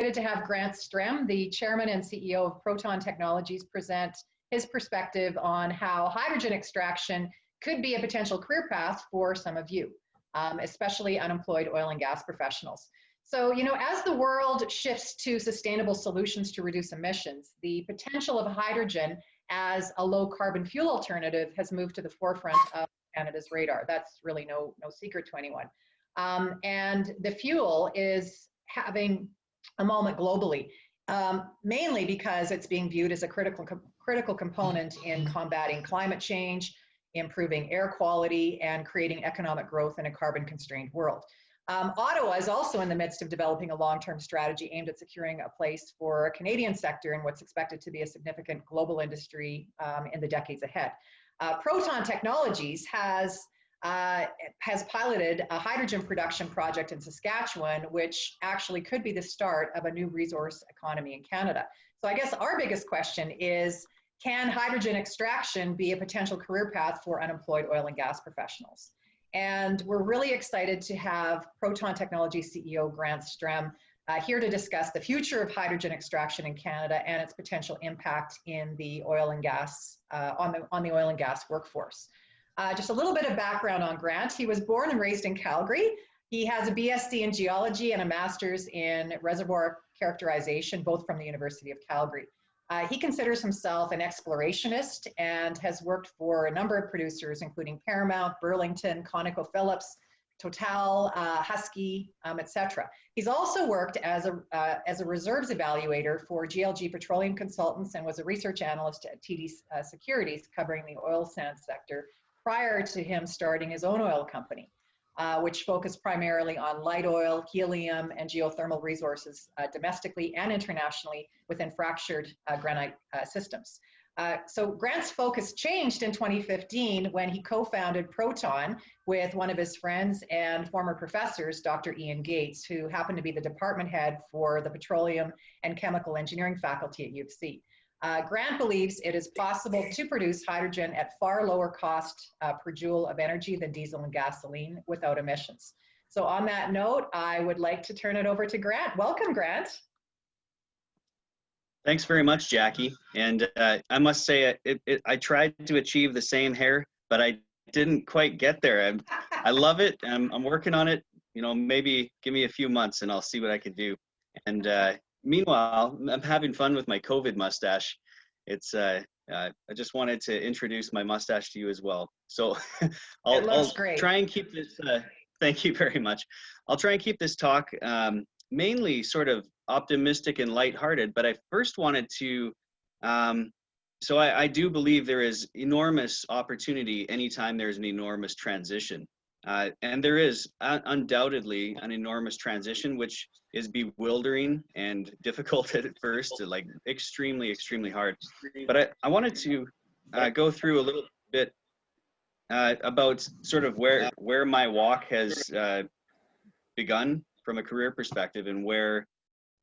excited to have Grant Strem, the chairman and CEO of Proton Technologies, present his perspective on how hydrogen extraction could be a potential career path for some of you, especially unemployed oil and gas professionals. So, as the world shifts to sustainable solutions to reduce emissions, the potential of hydrogen as a low carbon fuel alternative has moved to the forefront of Canada's radar. That's really no secret to anyone. And the fuel is having a moment globally, mainly because it's being viewed as a critical component in combating climate change, improving air quality, and creating economic growth in a carbon-constrained world. Ottawa is also in the midst of developing a long-term strategy aimed at securing a place for a Canadian sector in what's expected to be a significant global industry in the decades ahead. Proton Technologies has piloted a hydrogen production project in Saskatchewan, which actually could be the start of a new resource economy in Canada. So I guess our biggest question is, can hydrogen extraction be a potential career path for unemployed oil and gas professionals? And we're really excited to have Proton Technologies CEO Grant Strem here to discuss the future of hydrogen extraction in Canada and its potential impact in the oil and gas, on the oil and gas workforce. Just a little bit of background on Grant. He was born and raised in Calgary. He has a BSc in geology and a master's in reservoir characterization, both from the University of Calgary. He considers himself an explorationist and has worked for a number of producers, including Paramount, Burlington, ConocoPhillips, Total, Husky, etc. He's also worked as a reserves evaluator for GLG Petroleum Consultants and was a research analyst at TD Securities covering the oil sands sector prior to him starting his own oil company, which focused primarily on light oil, helium, and geothermal resources domestically and internationally within fractured granite systems. So Grant's focus changed in 2015 when he co-founded Proton with one of his friends and former professors, Dr. Ian Gates, who happened to be the department head for the Petroleum and Chemical Engineering faculty at U of C. Grant believes it is possible to produce hydrogen at far lower cost per joule of energy than diesel and gasoline without emissions. So on that note, I would like to turn it over to Grant. Welcome, Grant. Thanks very much, Jackie. And I must say, I tried to achieve the same hair, but I didn't quite get there. I love it. I'm working on it. Maybe give me a few months and I'll see what I can do. And meanwhile, I'm having fun with my COVID mustache. It's I just wanted to introduce my mustache to you as well. So I'll try and keep this. Thank you very much. I'll try and keep this talk mainly sort of optimistic and lighthearted. But I first wanted to. So I do believe there is enormous opportunity anytime there's an enormous transition. And there is undoubtedly an enormous transition, which is bewildering and difficult at first, like extremely, extremely hard. But I wanted to go through a little bit about sort of where my walk has begun from a career perspective and where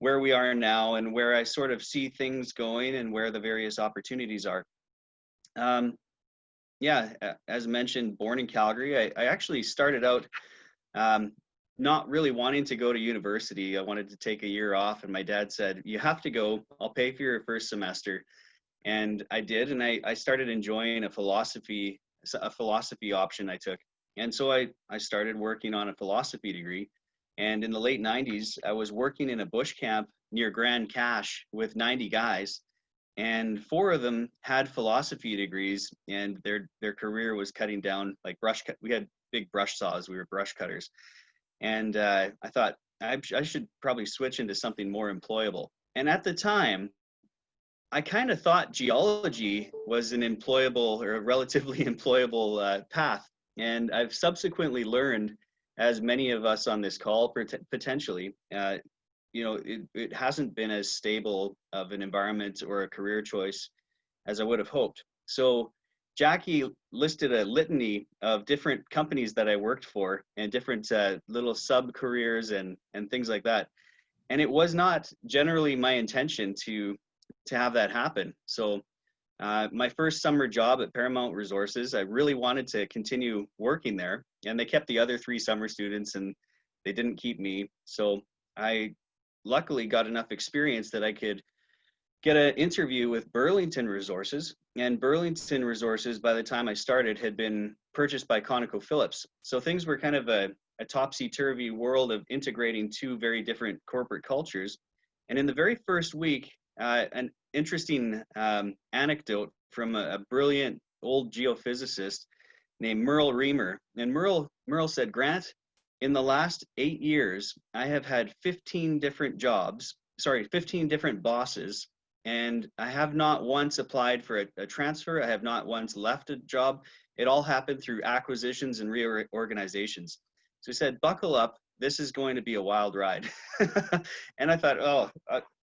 we are now and where I sort of see things going and where the various opportunities are. Yeah, as mentioned, born in Calgary. I actually started out not really wanting to go to university. I wanted to take a year off, and my dad said, "You have to go. I'll pay for your first semester." And I did, and I started enjoying a philosophy option I took. And so I started working on a philosophy degree. And in the late 90s, I was working in a bush camp near Grand Cache with 90 guys. And 4 of them had philosophy degrees, and their career was cutting down like we had big brush saws. We were brush cutters. And I thought I should probably switch into something more employable. And at the time, I kind of thought geology was an employable or a relatively employable path. And I've subsequently learned, as many of us on this call potentially, it hasn't been as stable of an environment or a career choice as I would have hoped. So Jackie listed a litany of different companies that I worked for and different little sub-careers and things like that. And it was not generally my intention to have that happen. So my first summer job at Paramount Resources, I really wanted to continue working there, and they kept the other 3 summer students and they didn't keep me. So I luckily got enough experience that I could get an interview with Burlington Resources. And Burlington Resources, by the time I started, had been purchased by ConocoPhillips. So things were kind of a topsy-turvy world of integrating two very different corporate cultures. And in the very first week, an interesting anecdote from a brilliant old geophysicist named Merle Reamer. And Merle said, Grant, in the last 8 years, I have had 15 different jobs, 15 different bosses, and I have not once applied for a transfer. I have not once left a job. It all happened through acquisitions and reorganizations. So he said, buckle up. This is going to be a wild ride. And I thought,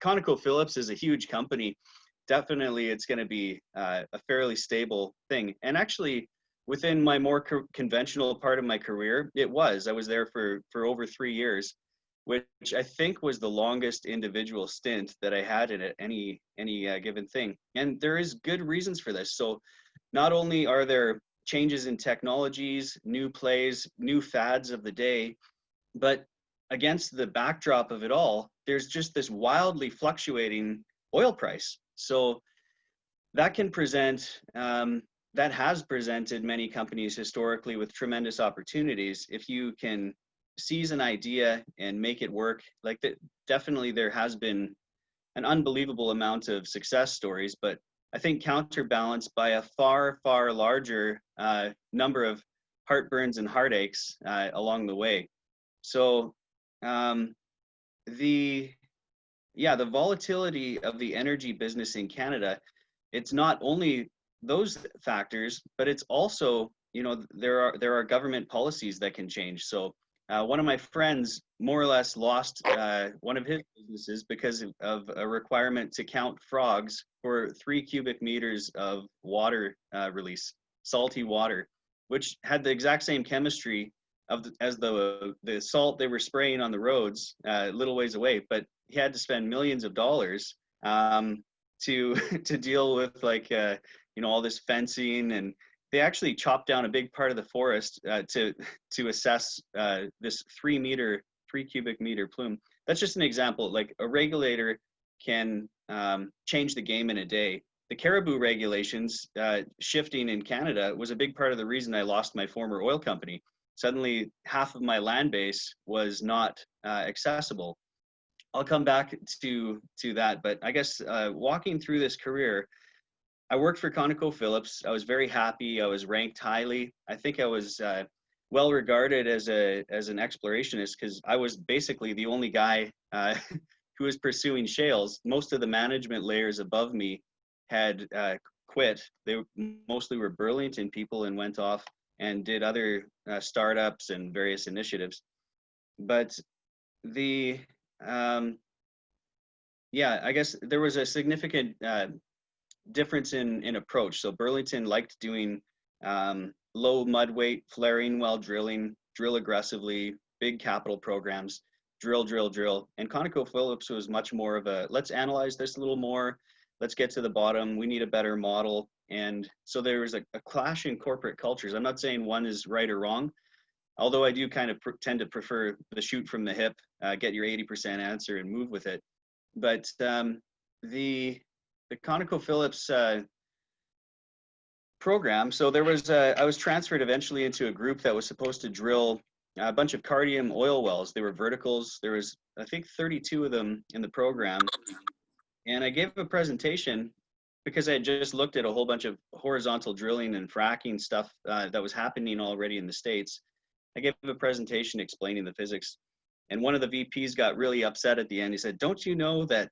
ConocoPhillips is a huge company. Definitely it's going to be a fairly stable thing. And actually, within my more conventional part of my career, I was there for over 3 years, which I think was the longest individual stint that I had in any given thing. And there is good reasons for this. So not only are there changes in technologies, new plays, new fads of the day, but against the backdrop of it all, there's just this wildly fluctuating oil price. So that can present, that has presented many companies historically with tremendous opportunities. If you can seize an idea and make it work, like that, definitely there has been an unbelievable amount of success stories, but I think counterbalanced by a far, far larger number of heartburns and heartaches along the way. So the volatility of the energy business in Canada, it's not only those factors, but it's also, there are government policies that can change. So one of my friends more or less lost one of his businesses because of a requirement to count frogs for 3 cubic meters of water release, salty water, which had the exact same chemistry as the salt they were spraying on the roads a little ways away. But he had to spend millions of dollars to deal with all this fencing, and they actually chopped down a big part of the forest to assess this 3 cubic meter plume. That's just an example. Like, a regulator can change the game in a day. The caribou regulations shifting in Canada was a big part of the reason I lost my former oil company. Suddenly, half of my land base was not accessible. I'll come back to that, but I guess walking through this career, I worked for ConocoPhillips. I was very happy. I was ranked highly. I think I was well regarded as an explorationist because I was basically the only guy who was pursuing shales. Most of the management layers above me had quit. They mostly were Burlington people and went off and did other startups and various initiatives. But I guess there was a significant difference in approach. So Burlington liked doing low mud weight flaring while drilling, drill aggressively, big capital programs, drill. And ConocoPhillips was much more of a, let's analyze this a little more, let's get to the bottom, we need a better model. And so there was a clash in corporate cultures. I'm not saying one is right or wrong, although I do kind of tend to prefer the shoot from the hip, get your 80% answer and move with it. But the ConocoPhillips program, so there was I was transferred eventually into a group that was supposed to drill a bunch of Cardium oil wells. They were verticals. There was, I think, 32 of them in the program. And I gave a presentation because I had just looked at a whole bunch of horizontal drilling and fracking stuff that was happening already in the States. I gave a presentation explaining the physics. And one of the VPs got really upset at the end. He said, don't you know that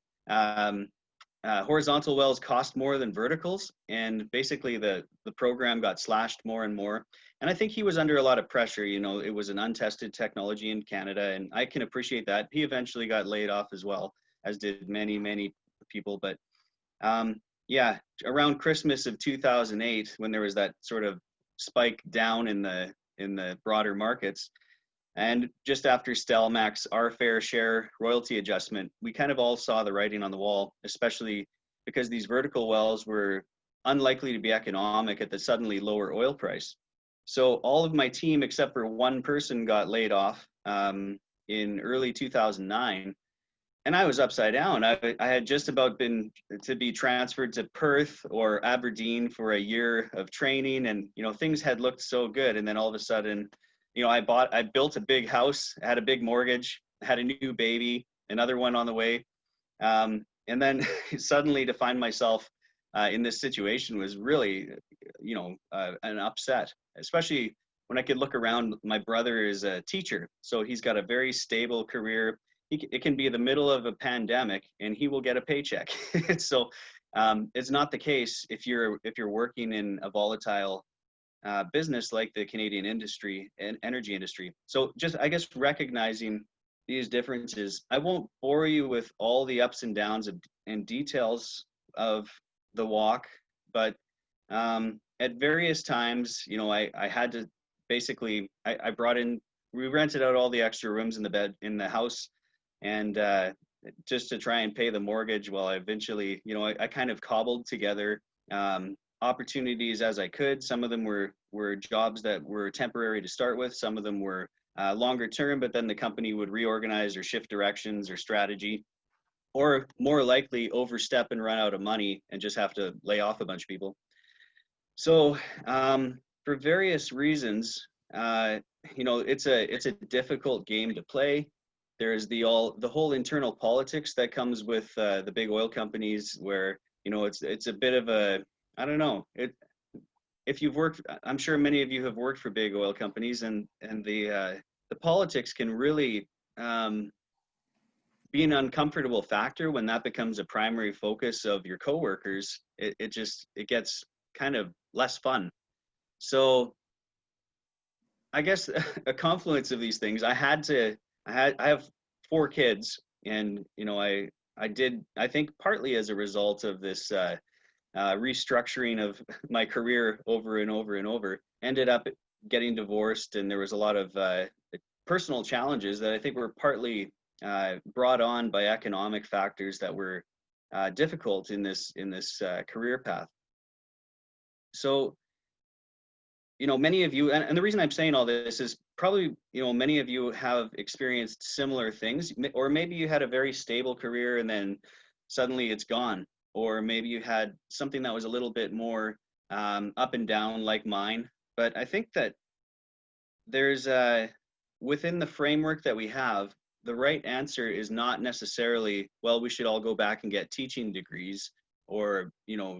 horizontal wells cost more than verticals? And basically the program got slashed more and more. And I think he was under a lot of pressure. It was an untested technology in Canada, and I can appreciate that. He eventually got laid off as well, as did many people. But around Christmas of 2008, when there was that sort of spike down in the broader markets, and just after Stelmach's Our Fair Share royalty adjustment, we kind of all saw the writing on the wall, especially because these vertical wells were unlikely to be economic at the suddenly lower oil price. So all of my team, except for one person, got laid off in early 2009. and I was upside down. I had just about been to be transferred to Perth or Aberdeen for a year of training, and things had looked so good. And then all of a sudden, I built a big house, had a big mortgage, had a new baby, another one on the way, and then suddenly to find myself in this situation was really, an upset, especially when I could look around. My brother is a teacher, so he's got a very stable career. It can be the middle of a pandemic and he will get a paycheck. So it's not the case if you're working in a volatile business like the Canadian industry and energy industry. So just, I guess, recognizing these differences. I won't bore you with all the ups and downs and details of the walk, but at various times, I had to basically, I brought in, we rented out all the extra rooms in the house, and just to try and pay the mortgage, while I eventually, I kind of cobbled together opportunities as I could. Some of them were jobs that were temporary to start with. Some of them were longer term, but then the company would reorganize or shift directions or strategy, or more likely overstep and run out of money and just have to lay off a bunch of people. So for various reasons, it's a difficult game to play. There's the whole internal politics that comes with the big oil companies, where it's a bit of a, I don't know, if you've worked, I'm sure many of you have worked for big oil companies, and the politics can really be an uncomfortable factor when that becomes a primary focus of your coworkers. It gets kind of less fun. So I guess a confluence of these things. I have 4 kids, and I think partly as a result of this restructuring of my career over and over and over, ended up getting divorced, and there was a lot of personal challenges that I think were partly brought on by economic factors that were difficult in this career path. So many of you, and the reason I'm saying all this is probably, many of you have experienced similar things, or maybe you had a very stable career and then suddenly it's gone, or maybe you had something that was a little bit more up and down like mine. But I think that there's within the framework that we have, the right answer is not necessarily, well, we should all go back and get teaching degrees or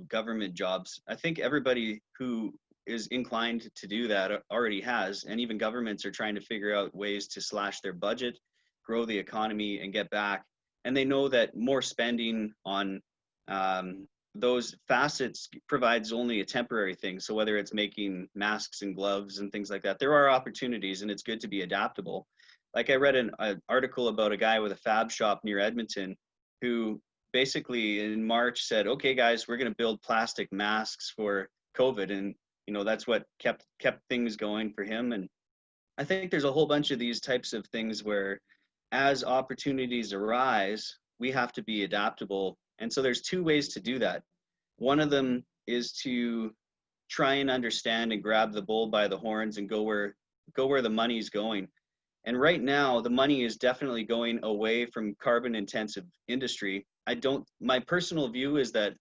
government jobs. I think everybody who is inclined to do that already has, and even governments are trying to figure out ways to slash their budget, grow the economy, and get back. And they know that more spending on those facets provides only a temporary thing. So whether it's making masks and gloves and things like that, there are opportunities, and it's good to be adaptable. Like I read an article about a guy with a fab shop near Edmonton who basically in March said, okay guys, we're going to build plastic masks for COVID. And that's what kept things going for him. And I think there's a whole bunch of these types of things where as opportunities arise, we have to be adaptable. And so there's 2 ways to do that. One of them is to try and understand and grab the bull by the horns and go where the money's going. And right now, the money is definitely going away from carbon intensive industry. My personal view is that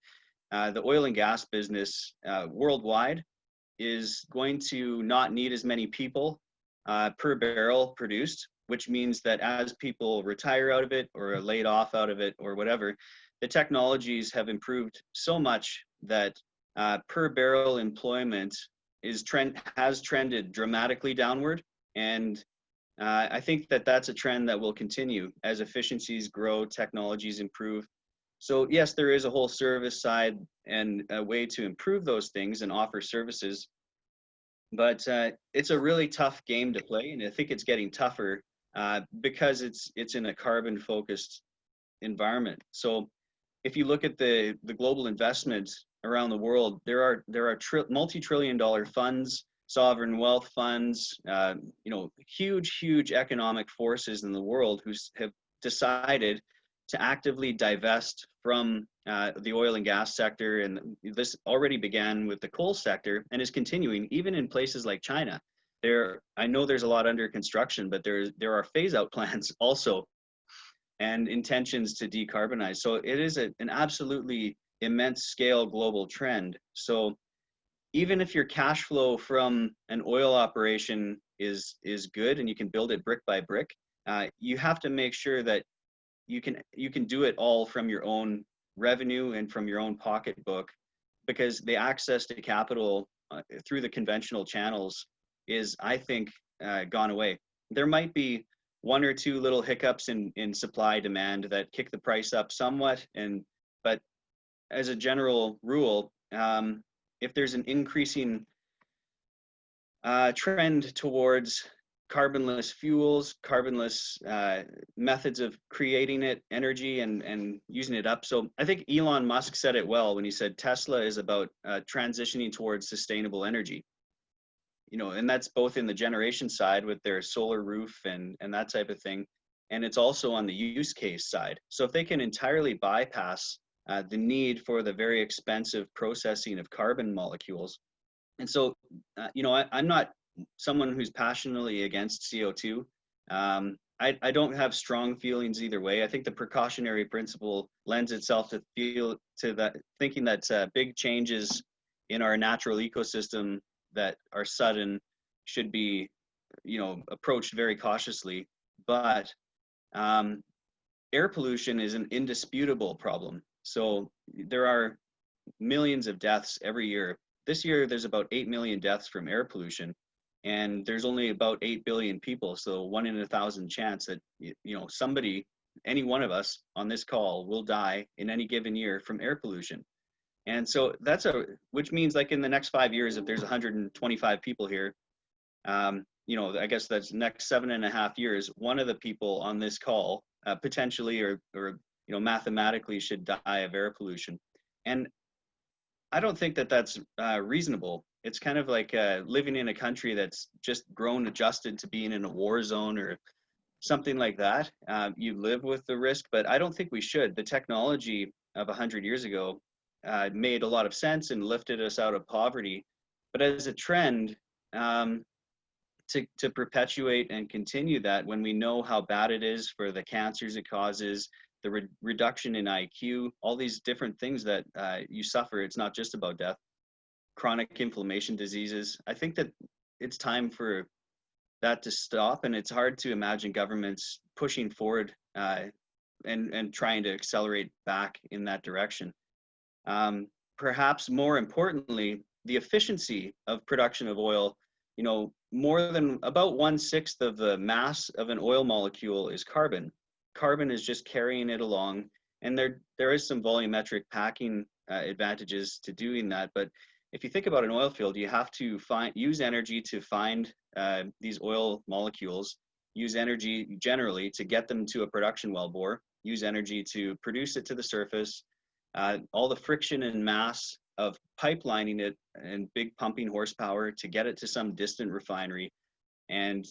the oil and gas business worldwide is going to not need as many people per barrel produced, which means that as people retire out of it or are laid off out of it or whatever, the technologies have improved so much that per barrel employment has trended dramatically downward. And I think that that's a trend that will continue as efficiencies grow, technologies improve. So yes, there is a whole service side and a way to improve those things and offer services, but it's a really tough game to play, and I think it's getting tougher because it's in a carbon focused environment. So if you look at the global investments around the world, there are multi-trillion-dollar funds, sovereign wealth funds, huge economic forces in the world who have decided to actively divest from the oil and gas sector. And this already began with the coal sector and is continuing even in places like China. I know there's a lot under construction, but there are phase out plans also. and intentions to decarbonize. So it is an absolutely immense scale global trend. So even if your cash flow from an oil operation is good and you can build it brick by brick, you have to make sure that you can do it all from your own revenue and from your own pocketbook, because the access to capital through the conventional channels is, I think, gone away. There might be one or two little hiccups in supply demand that kick the price up somewhat, but as a general rule, if there's an increasing trend towards carbonless fuels, carbonless methods of creating energy and using it up. So I think Elon Musk said it well when he said Tesla is about transitioning towards sustainable energy. And that's both in the generation side with their solar roof and that type of thing. And it's also on the use case side. So if they can entirely bypass the need for the very expensive processing of carbon molecules. And so, I'm not someone who's passionately against CO2. I don't have strong feelings either way. I think the precautionary principle lends itself to that thinking that big changes in our natural ecosystem that are sudden should be, approached very cautiously. But air pollution is an indisputable problem. So there are millions of deaths every year. This year, there's about 8 million deaths from air pollution, and there's only about 8 billion people. So 1 in 1,000 chance that, somebody, any one of us on this call will die in any given year from air pollution. And so which means like in the next 5 years, if there's 125 people here, I guess that's next 7.5 years, one of the people on this call potentially or mathematically should die of air pollution. And I don't think that that's reasonable. It's kind of like living in a country that's just grown adjusted to being in a war zone or something like that. You live with the risk, but I don't think we should. The technology of 100 years ago made a lot of sense and lifted us out of poverty. But as a trend, to perpetuate and continue that when we know how bad it is for the cancers it causes, the reduction in IQ, all these different things that you suffer. It's not just about death, chronic inflammation diseases. I think that it's time for that to stop, and it's hard to imagine governments pushing forward and trying to accelerate back in that direction. Perhaps more importantly, the efficiency of production of oil, more than about 1/6 of the mass of an oil molecule is carbon. Carbon is just carrying it along, and there is some volumetric packing advantages to doing that. But if you think about an oil field, you have to use energy to find these oil molecules, use energy generally to get them to a production wellbore, use energy to produce it to the surface, all the friction and mass of pipelining it and big pumping horsepower to get it to some distant refinery. And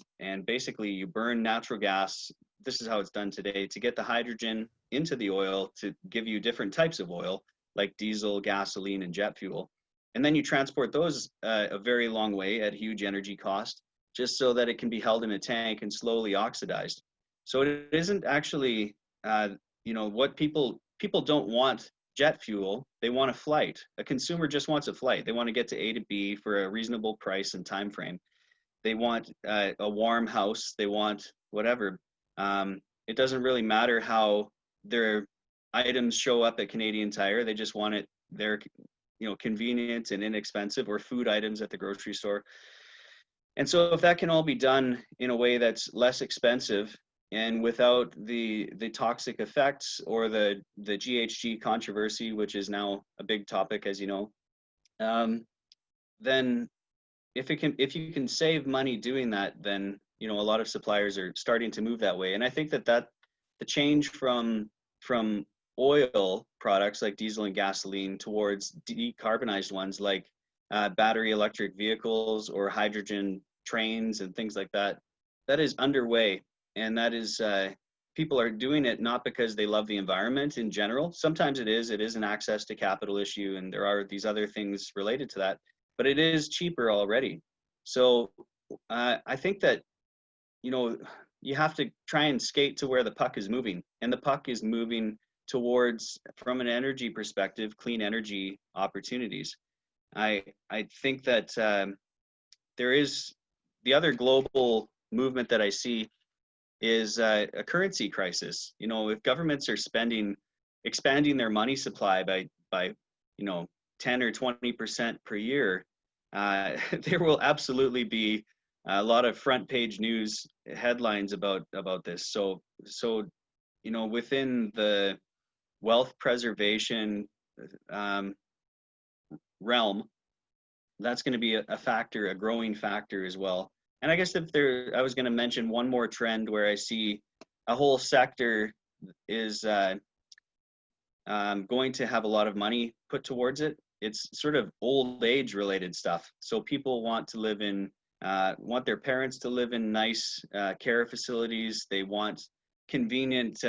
basically you burn natural gas. This is how it's done today, to get the hydrogen into the oil to give you different types of oil like diesel, gasoline, and jet fuel. And then you transport those a very long way at huge energy cost, just so that it can be held in a tank and slowly oxidized. So it isn't actually, what people don't want jet fuel, they want a flight. A consumer just wants a flight. They want to get to A to B for a reasonable price and time frame. They want a warm house. They want whatever. It doesn't really matter how their items show up at Canadian Tire. They just want it there, convenient and inexpensive, or food items at the grocery store. And so if that can all be done in a way that's less expensive and without the toxic effects or the GHG controversy, which is now a big topic, as you know, then if you can save money doing that, then a lot of suppliers are starting to move that way. And I think that the change from oil products like diesel and gasoline towards decarbonized ones like battery electric vehicles or hydrogen trains and things like that is underway. And that is, people are doing it not because they love the environment in general. Sometimes it is an access to capital issue, and there are these other things related to that, but it is cheaper already. So I think that, you have to try and skate to where the puck is moving, and the puck is moving towards, from an energy perspective, clean energy opportunities. I think that there is the other global movement that I see is a currency crisis. You know, if governments are expanding their money supply by 10 or 20% per year, there will absolutely be a lot of front page news headlines about this. So within the wealth preservation realm, that's going to be a factor, a growing factor as well. And I guess I was going to mention one more trend where I see a whole sector is going to have a lot of money put towards it. It's sort of old age related stuff. So people want to want their parents to live in nice care facilities. They want convenient,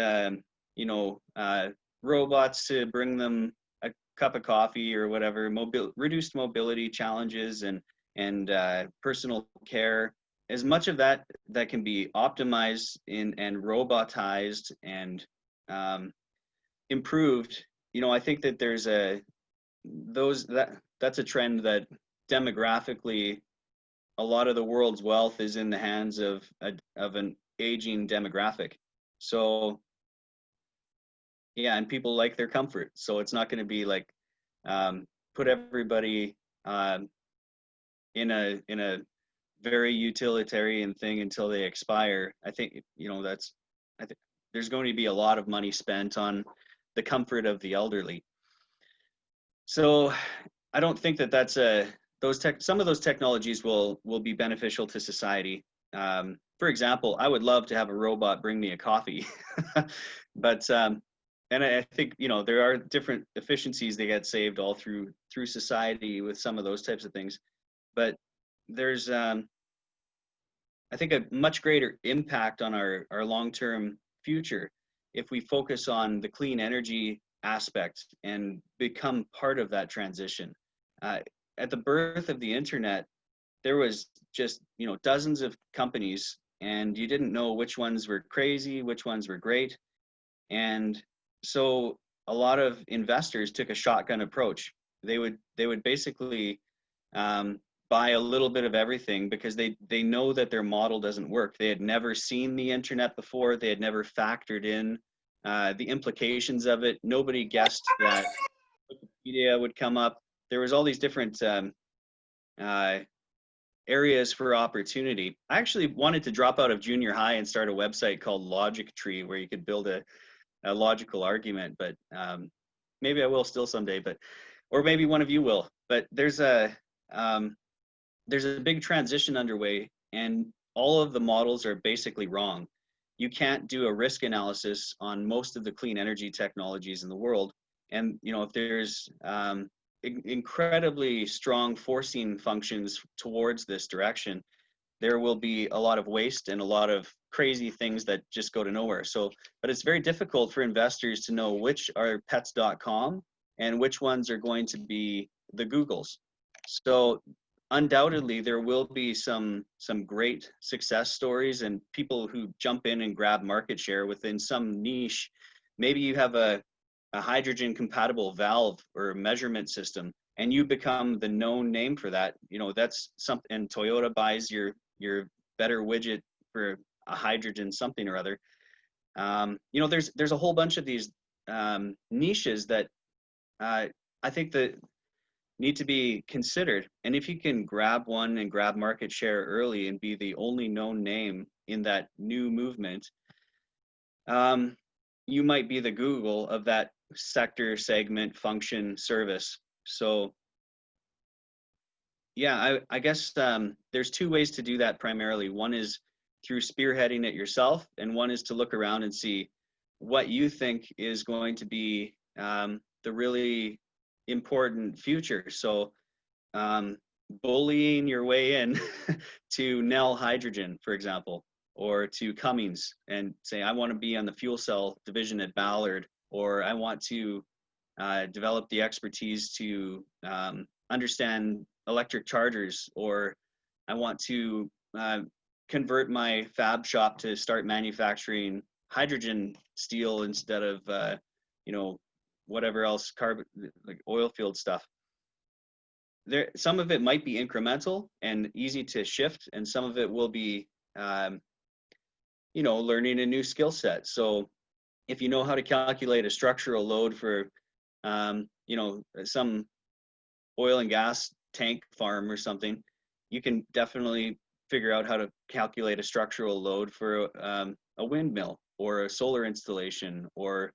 robots to bring them a cup of coffee or whatever, reduced mobility challenges and personal care. As much of that can be optimized and robotized and improved, I think that that's a trend that demographically, a lot of the world's wealth is in the hands of an aging demographic. So yeah, and people like their comfort. So it's not going to be like put everybody in a very utilitarian thing until they expire. I think there's going to be a lot of money spent on the comfort of the elderly. So I don't think that some of those technologies will be beneficial to society. For example, I would love to have a robot bring me a coffee, but and I think there are different efficiencies that get saved all through society with some of those types of things, but there's I think a much greater impact on our long-term future if we focus on the clean energy aspect and become part of that transition. At the birth of the internet, there was just dozens of companies, and you didn't know which ones were crazy, which ones were great, and so a lot of investors took a shotgun approach. They would basically buy a little bit of everything because they know that their model doesn't work. They had never seen the internet before. They had never factored in the implications of it. Nobody guessed that Wikipedia would come up. There was all these different areas for opportunity. I actually wanted to drop out of junior high and start a website called Logic Tree where you could build a logical argument, but maybe I will still someday, or maybe one of you will. But there's a big transition underway, and all of the models are basically wrong. You can't do a risk analysis on most of the clean energy technologies in the world. And if there's incredibly strong forcing functions towards this direction, there will be a lot of waste and a lot of crazy things that just go to nowhere. So, but it's very difficult for investors to know which are pets.com and which ones are going to be the Googles. So undoubtedly there will be some great success stories and people who jump in and grab market share within some niche. Maybe you have a hydrogen compatible valve or measurement system and you become the known name for that. That's something, and Toyota buys your better widget for a hydrogen something or other. There's a whole bunch of these niches that I think that need to be considered. And if you can grab one and grab market share early and be the only known name in that new movement, you might be the Google of that sector, segment, function, service. So yeah, I guess there's two ways to do that primarily. One is through spearheading it yourself, and one is to look around and see what you think is going to be the really important future. So bullying your way in to Nell Hydrogen, for example, or to Cummins and say, I want to be on the fuel cell division at Ballard, or I want to develop the expertise to understand electric chargers, or I want to convert my fab shop to start manufacturing hydrogen steel instead of you know, whatever else, carbon, like oil field stuff. There, some of it might be incremental and easy to shift, and some of it will be you know, learning a new skill set. So if you know how to calculate a structural load for you know, some oil and gas tank farm or something, you can definitely figure out how to calculate a structural load for a windmill or a solar installation or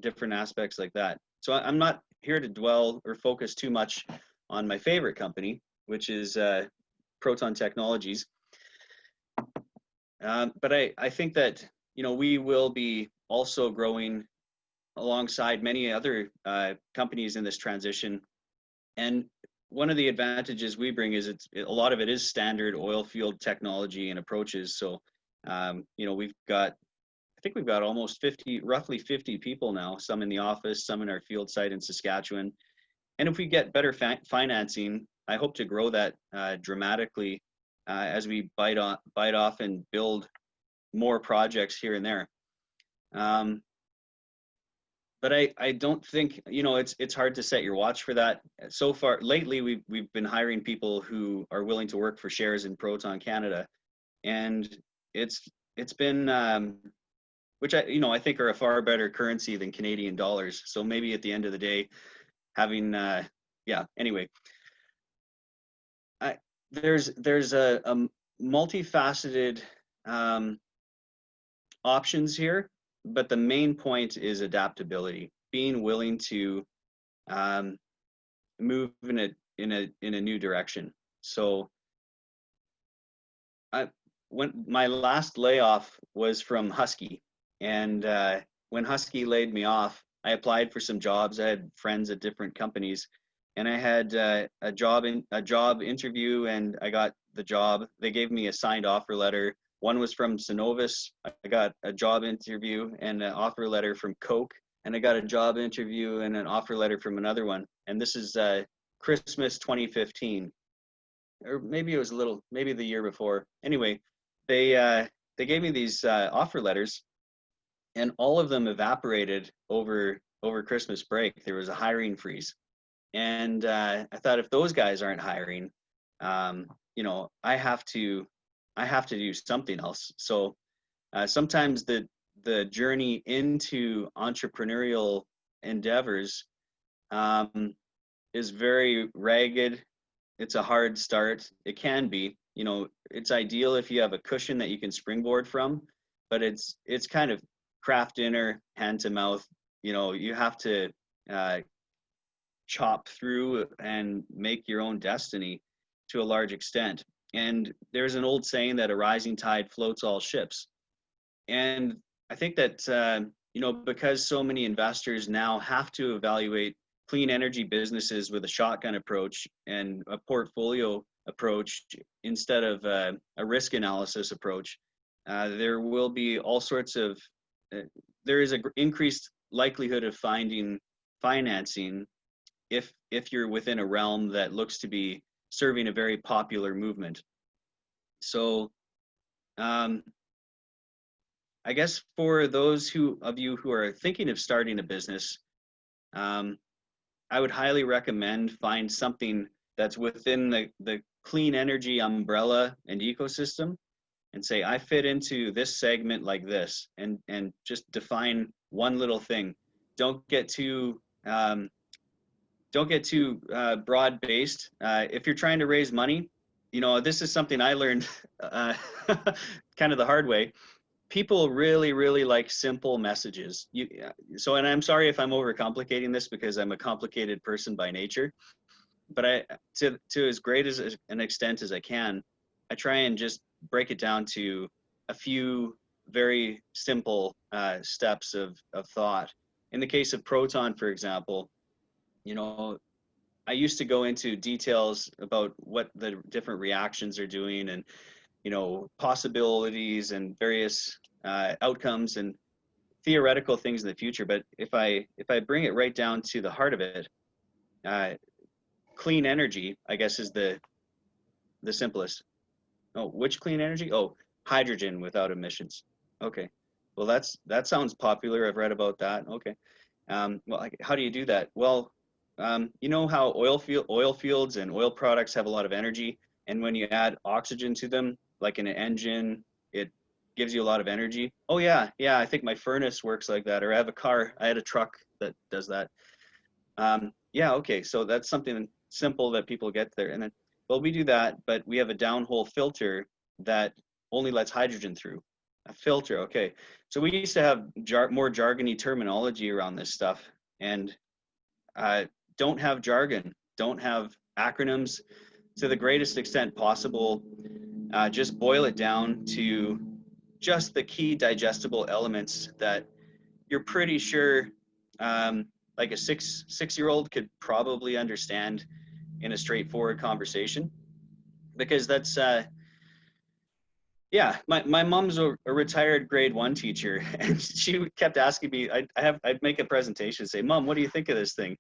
different aspects like that. So I'm not here to dwell or focus too much on my favorite company, which is Proton Technologies. But I think that, you know, we will be also growing alongside many other companies in this transition. And one of the advantages we bring is a lot of it is standard oil field technology and approaches. So, you know, I think we've got almost 50, roughly 50 people now, some in the office, some in our field site in Saskatchewan. And if we get better financing, I hope to grow that dramatically as we bite off and build more projects here and there. But I don't think, you know, it's hard to set your watch for that. So far, lately, we've been hiring people who are willing to work for shares in Proton Canada, and it's been which I think are a far better currency than Canadian dollars. So maybe at the end of the day, having yeah. Anyway, there's a multifaceted options here. But the main point is adaptability, being willing to move in a new direction. So when my last layoff was from Husky, and when Husky laid me off, I applied for some jobs. I had friends at different companies, and I had a job interview, and I got the job. They gave me a signed offer letter. One was from Synovus. I got a job interview and an offer letter from Coke, and I got a job interview and an offer letter from another one. And this is Christmas 2015, or maybe it was maybe the year before. Anyway, they gave me these offer letters, and all of them evaporated over Christmas break. There was a hiring freeze, and I thought, if those guys aren't hiring, you know, I have to do something else. So sometimes the journey into entrepreneurial endeavors is very ragged. It's a hard start. It can be, you know, it's ideal if you have a cushion that you can springboard from, but it's kind of craft dinner, hand to mouth. You know, you have to chop through and make your own destiny to a large extent. And there's an old saying that a rising tide floats all ships. And I think that, you know, because so many investors now have to evaluate clean energy businesses with a shotgun approach and a portfolio approach instead of a risk analysis approach, there will be all sorts of, there is an increased likelihood of finding financing if you're within a realm that looks to be serving a very popular movement. So I guess for those of you who are thinking of starting a business, I would highly recommend find something that's within the clean energy umbrella and ecosystem, and say, I fit into this segment like this, and just define one little thing. Don't get too broad based. If you're trying to raise money, you know, this is something I learned kind of the hard way. People really, really like simple messages. So, and I'm sorry if I'm overcomplicating this, because I'm a complicated person by nature, but to as great as an extent as I can, I try and just break it down to a few very simple steps of thought. In the case of Proton, for example, you know, I used to go into details about what the different reactions are doing, and, you know, possibilities and various outcomes and theoretical things in the future. But if I bring it right down to the heart of it, clean energy, I guess, is the simplest. Oh, which clean energy? Oh, hydrogen without emissions. Okay. Well, that sounds popular. I've read about that. Okay. Well, how do you do that? Well, you know how oil fields and oil products have a lot of energy, and when you add oxygen to them, like in an engine, it gives you a lot of energy. Oh yeah, yeah. I think my furnace works like that, or I had a truck that does that. Yeah, okay. So that's something simple that people get there, and then well, we do that, but we have a downhole filter that only lets hydrogen through. A filter, okay. So we used to have more jargony terminology around this stuff, and don't have jargon, don't have acronyms to the greatest extent possible. Just boil it down to just the key digestible elements that you're pretty sure like a six-year-old could probably understand in a straightforward conversation, because that's yeah, my mom's a retired grade 1 teacher, and she kept asking me, I'd make a presentation, say, Mom, what do you think of this thing?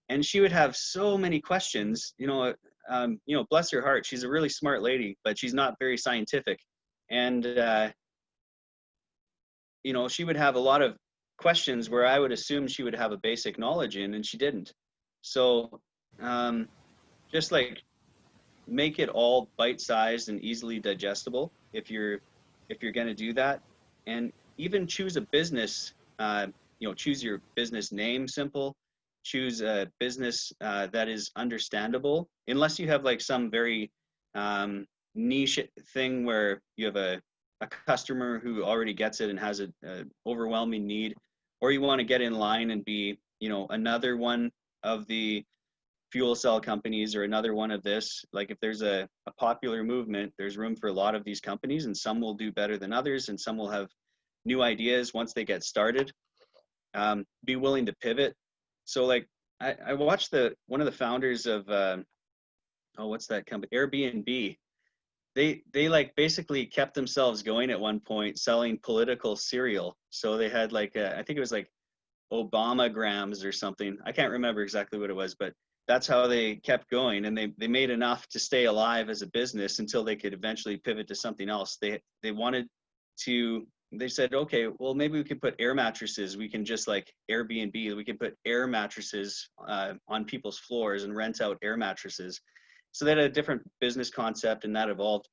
And she would have so many questions, bless her heart, she's a really smart lady, but she's not very scientific. And she would have a lot of questions where I would assume she would have a basic knowledge in, and she didn't. So just like make it all bite-sized and easily digestible if you're going to do that, and even choose a business. Choose your business name simple. Choose a business that is understandable, unless you have like some very niche thing where you have a customer who already gets it and has a overwhelming need, or you want to get in line and be another one of the fuel cell companies or another one of this. Like if there's a popular movement, there's room for a lot of these companies, and some will do better than others, and some will have new ideas once they get started. Be willing to pivot. So like I watched one of the founders of what's that company, Airbnb. They like basically kept themselves going at one point selling political cereal. So they had like I think it was like Obama grams or something. I can't remember exactly what it was, but that's how they kept going, and they made enough to stay alive as a business until they could eventually pivot to something else. They said, okay, well, maybe we could put air mattresses. We can just like Airbnb, we can put air mattresses on people's floors and rent out air mattresses. So they had a different business concept, and that evolved.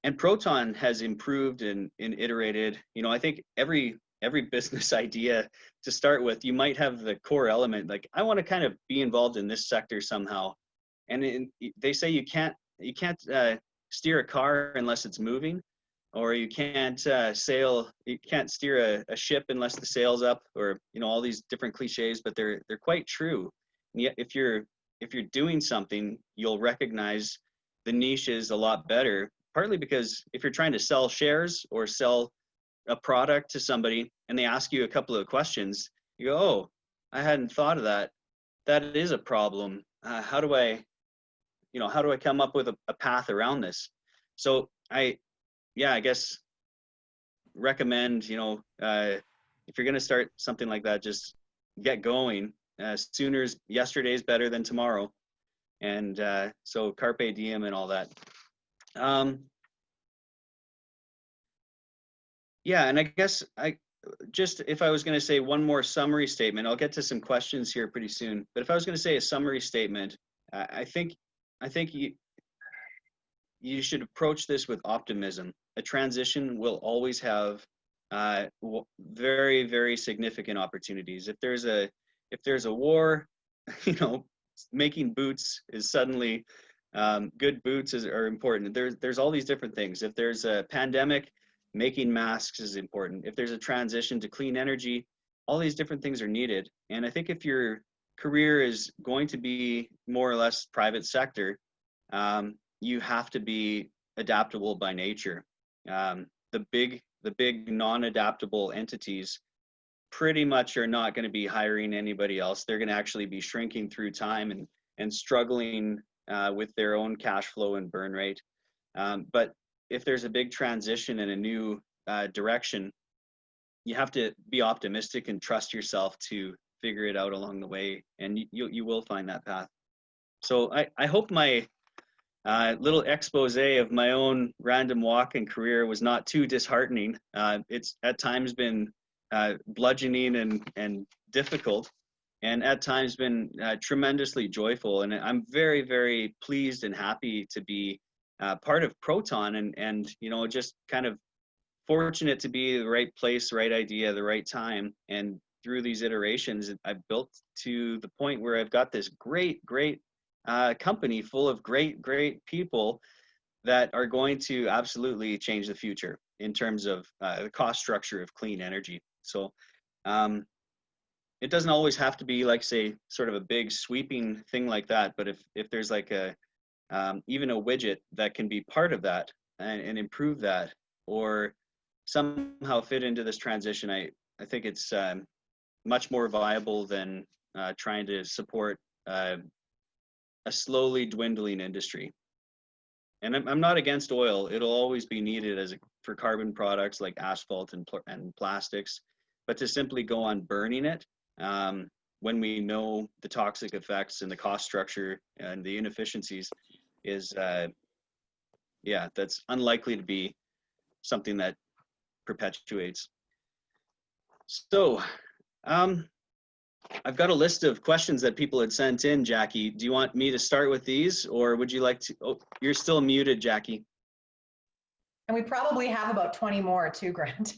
And Proton has improved and iterated. I think every business idea to start with, you might have the core element, like I want to kind of be involved in this sector somehow. And they say you can't steer a car unless it's moving, or you can't steer a ship unless the sail's up, or all these different cliches, but they're quite true. And yet if you're doing something, you'll recognize the niches a lot better, partly because if you're trying to sell shares or sell a product to somebody and they ask you a couple of questions, you go, oh, I hadn't thought of that. That is a problem. How do I come up with a path around this? So I guess recommend, if you're going to start something like that, just get going. Yesterday's better than tomorrow. And so carpe diem and all that. Yeah, and I guess if I was going to say one more summary statement, I'll get to some questions here pretty soon. But if I was going to say a summary statement, I think you should approach this with optimism. A transition will always have very, very significant opportunities. If there's a war, making boots is suddenly good boots are important. There's all these different things. If there's a pandemic, making masks is important. If there's a transition to clean energy, all these different things are needed. And I think if your career is going to be more or less private sector, you have to be adaptable by nature. The big non-adaptable entities pretty much are not going to be hiring anybody else. They're going to actually be shrinking through time and struggling with their own cash flow and burn rate. But if there's a big transition in a new direction, you have to be optimistic and trust yourself to figure it out along the way, and you will find that path. So I hope my little expose of my own random walk and career was not too disheartening. It's at times been bludgeoning and difficult, and at times been tremendously joyful. And I'm very, very pleased and happy to be part of Proton, and just kind of fortunate to be the right place, right idea, the right time. And through these iterations, I've built to the point where I've got this great, great company full of great, great people that are going to absolutely change the future in terms of the cost structure of clean energy. So it doesn't always have to be like, say, sort of a big sweeping thing like that. But if there's like a even a widget that can be part of that and improve that, or somehow fit into this transition, I think it's much more viable than trying to support a slowly dwindling industry. And I'm not against oil. It'll always be needed for carbon products like asphalt and plastics. But to simply go on burning it when we know the toxic effects and the cost structure and the inefficiencies is, that's unlikely to be something that perpetuates. So I've got a list of questions that people had sent in, Jackie. Do you want me to start with these, or would you like to? Oh, you're still muted, Jackie. And we probably have about 20 more too, Grant.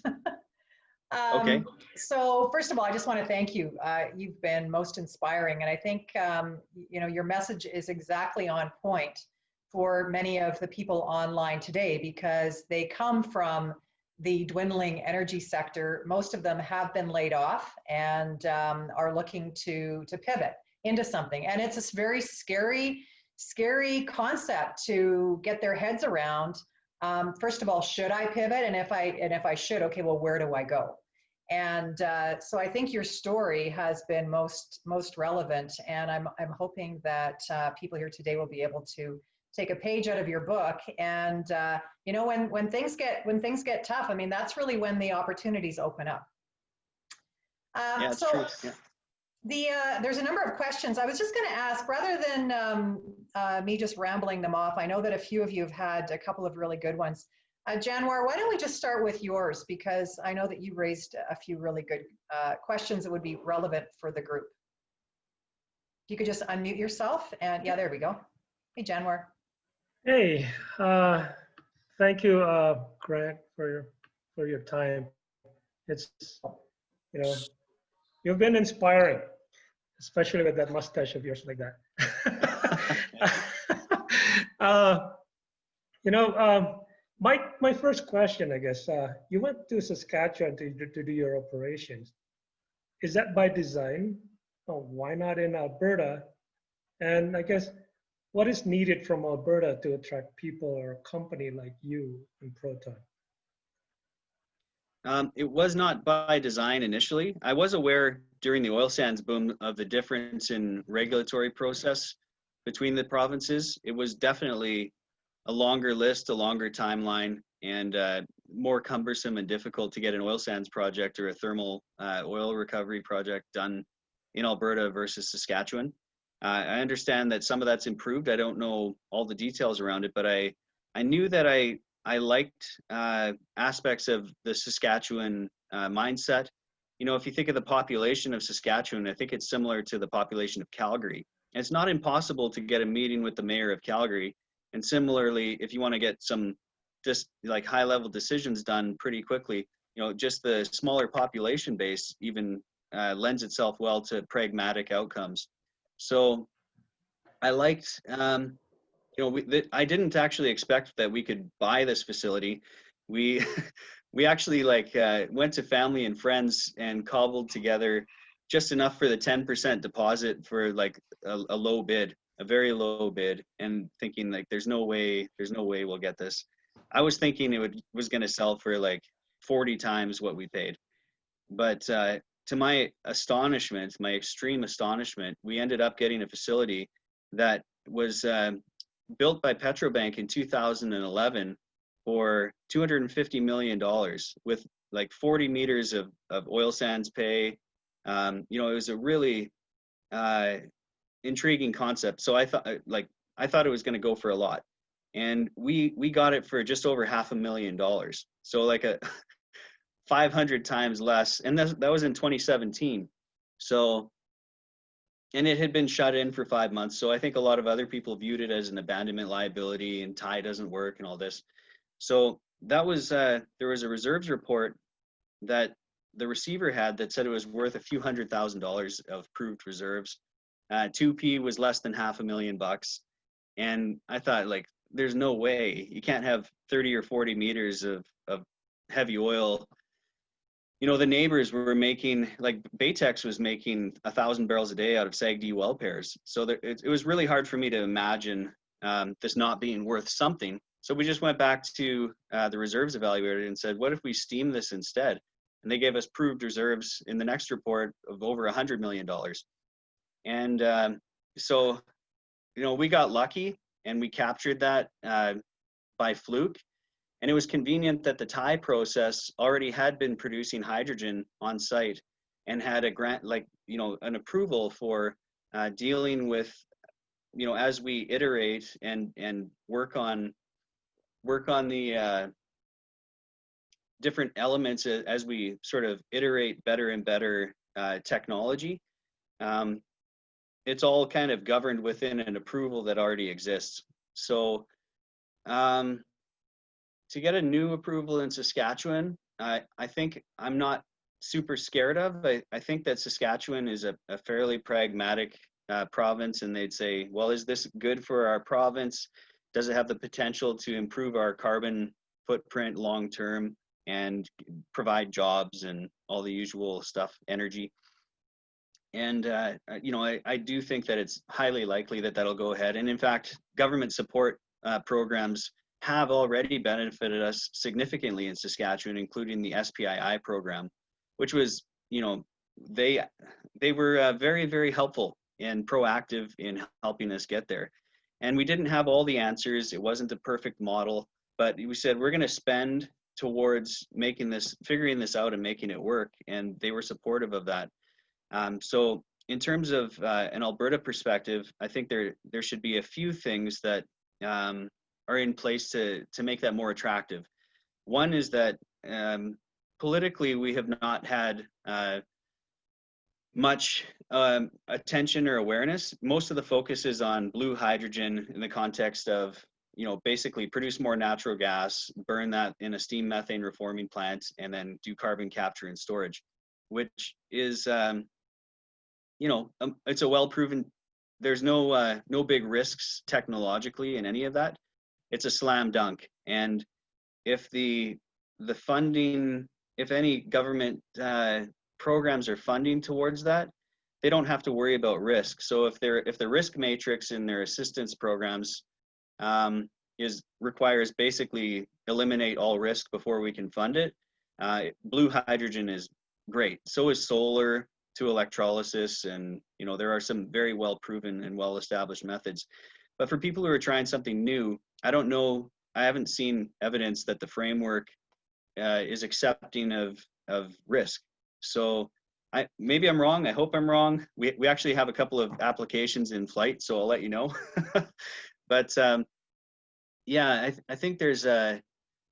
Okay. So first of all, I just want to thank you. You've been most inspiring. And I think, your message is exactly on point for many of the people online today, because they come from the dwindling energy sector. Most of them have been laid off and are looking to pivot into something. And it's this very scary concept to get their heads around. First of all, should I pivot? And if I should, okay, well, where do I go? And so I think your story has been most relevant, and I'm hoping that people here today will be able to take a page out of your book. And when things get tough, I mean, that's really when the opportunities open up. Yeah, it's true. Yeah. There's a number of questions I was just going to ask, rather than me just rambling them off. I know that a few of you have had a couple of really good ones. Janwar, why don't we just start with yours, because I know that you raised a few really good questions that would be relevant for the group. If you could just unmute yourself, and yeah, there we go. Hey, Janwar. Hey, thank you, Grant, for your time. It's, you've been inspiring, especially with that mustache of yours like that. My first question, I guess, you went to Saskatchewan to do your operations. Is that by design? Oh, why not in Alberta? And I guess, what is needed from Alberta to attract people or a company like you in Proton? It was not by design initially. I was aware during the oil sands boom of the difference in regulatory process between the provinces. It was definitely a longer list, a longer timeline, and more cumbersome and difficult to get an oil sands project or a thermal oil recovery project done in Alberta versus Saskatchewan. I understand that some of that's improved. I don't know all the details around it, but I knew that I liked aspects of the Saskatchewan mindset. If you think of the population of Saskatchewan, I think it's similar to the population of Calgary. And it's not impossible to get a meeting with the mayor of Calgary. And similarly, if you want to get some just like high level decisions done pretty quickly, just the smaller population base even lends itself well to pragmatic outcomes. So I liked, I didn't actually expect that we could buy this facility. We actually went to family and friends and cobbled together just enough for the 10% deposit for like a low bid, a very low bid, and thinking like there's no way we'll get this. I was thinking it was going to sell for like 40 times what we paid, but to my astonishment, my extreme astonishment, we ended up getting a facility that was built by Petrobank in 2011 for $250 million with like 40 meters of oil sands pay. It was a really intriguing concept. So I thought it was going to go for a lot. and we got it for just over $500,000. So like a 500 times less, and that was in 2017. So, and it had been shut in for 5 months. So I think a lot of other people viewed it as an abandonment liability, and tie doesn't work and all this. So that was there was a reserves report that the receiver had that said it was worth a few $100,000 of proved reserves. 2P was less than $500,000. And I thought, like, there's no way you can't have 30 or 40 meters of heavy oil. You know, the neighbors were making, like, Baytex was making 1,000 barrels a day out of SAGD well pairs. So it was really hard for me to imagine this not being worth something. So we just went back to the reserves evaluator and said, what if we steam this instead? And they gave us proved reserves in the next report of over $100 million. And so, you know, we got lucky and we captured that by fluke. And it was convenient that the tie process already had been producing hydrogen on site and had a grant, like, you know, an approval for dealing with, you know, as we iterate and work on the different elements as we sort of iterate better and better technology. It's all kind of governed within an approval that already exists. So to get a new approval in Saskatchewan, I think I'm not super scared of. I think that Saskatchewan is a fairly pragmatic province, and they'd say, well, is this good for our province? Does it have the potential to improve our carbon footprint long term and provide jobs and all the usual stuff, energy? And you know, I do think that it's highly likely that that'll go ahead. And in fact, government support programs have already benefited us significantly in Saskatchewan, including the SPII program, which was, you know, they were very, very helpful and proactive in helping us get there. And we didn't have all the answers. It wasn't a perfect model, but we said, we're going to spend towards making this, figuring this out and making it work. And they were supportive of that. So in terms of an Alberta perspective, I think there should be a few things that are in place to make that more attractive. One is that politically, we have not had much attention or awareness. Most of the focus is on blue hydrogen in the context of, you know, basically produce more natural gas, burn that in a steam methane reforming plant, and then do carbon capture and storage, which is, you know, it's a well-proven, there's no big risks technologically in any of that. It's a slam dunk. And if the funding, if any government programs are funding towards that, they don't have to worry about risk. So if the risk matrix in their assistance programs requires basically eliminate all risk before we can fund it, blue hydrogen is great. So is solar to electrolysis, and you know, there are some very well proven and well established methods. But for people who are trying something new, I don't know, I haven't seen evidence that the framework is accepting of risk. So maybe I'm wrong. I hope I'm wrong. We actually have a couple of applications in flight, so I'll let you know. But yeah, I think there's a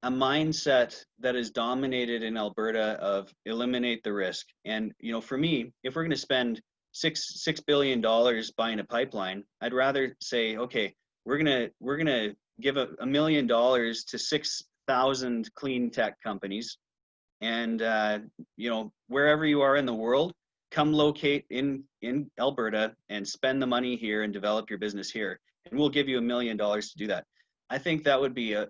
mindset that is dominated in Alberta of eliminate the risk. And you know, for me, if we're going to spend $6 billion buying a pipeline, I'd rather say, okay, we're gonna give $1 million to 6,000 clean tech companies, and you know, wherever you are in the world, come locate in Alberta and spend the money here and develop your business here, and we'll give you $1 million to do that. I think that would be a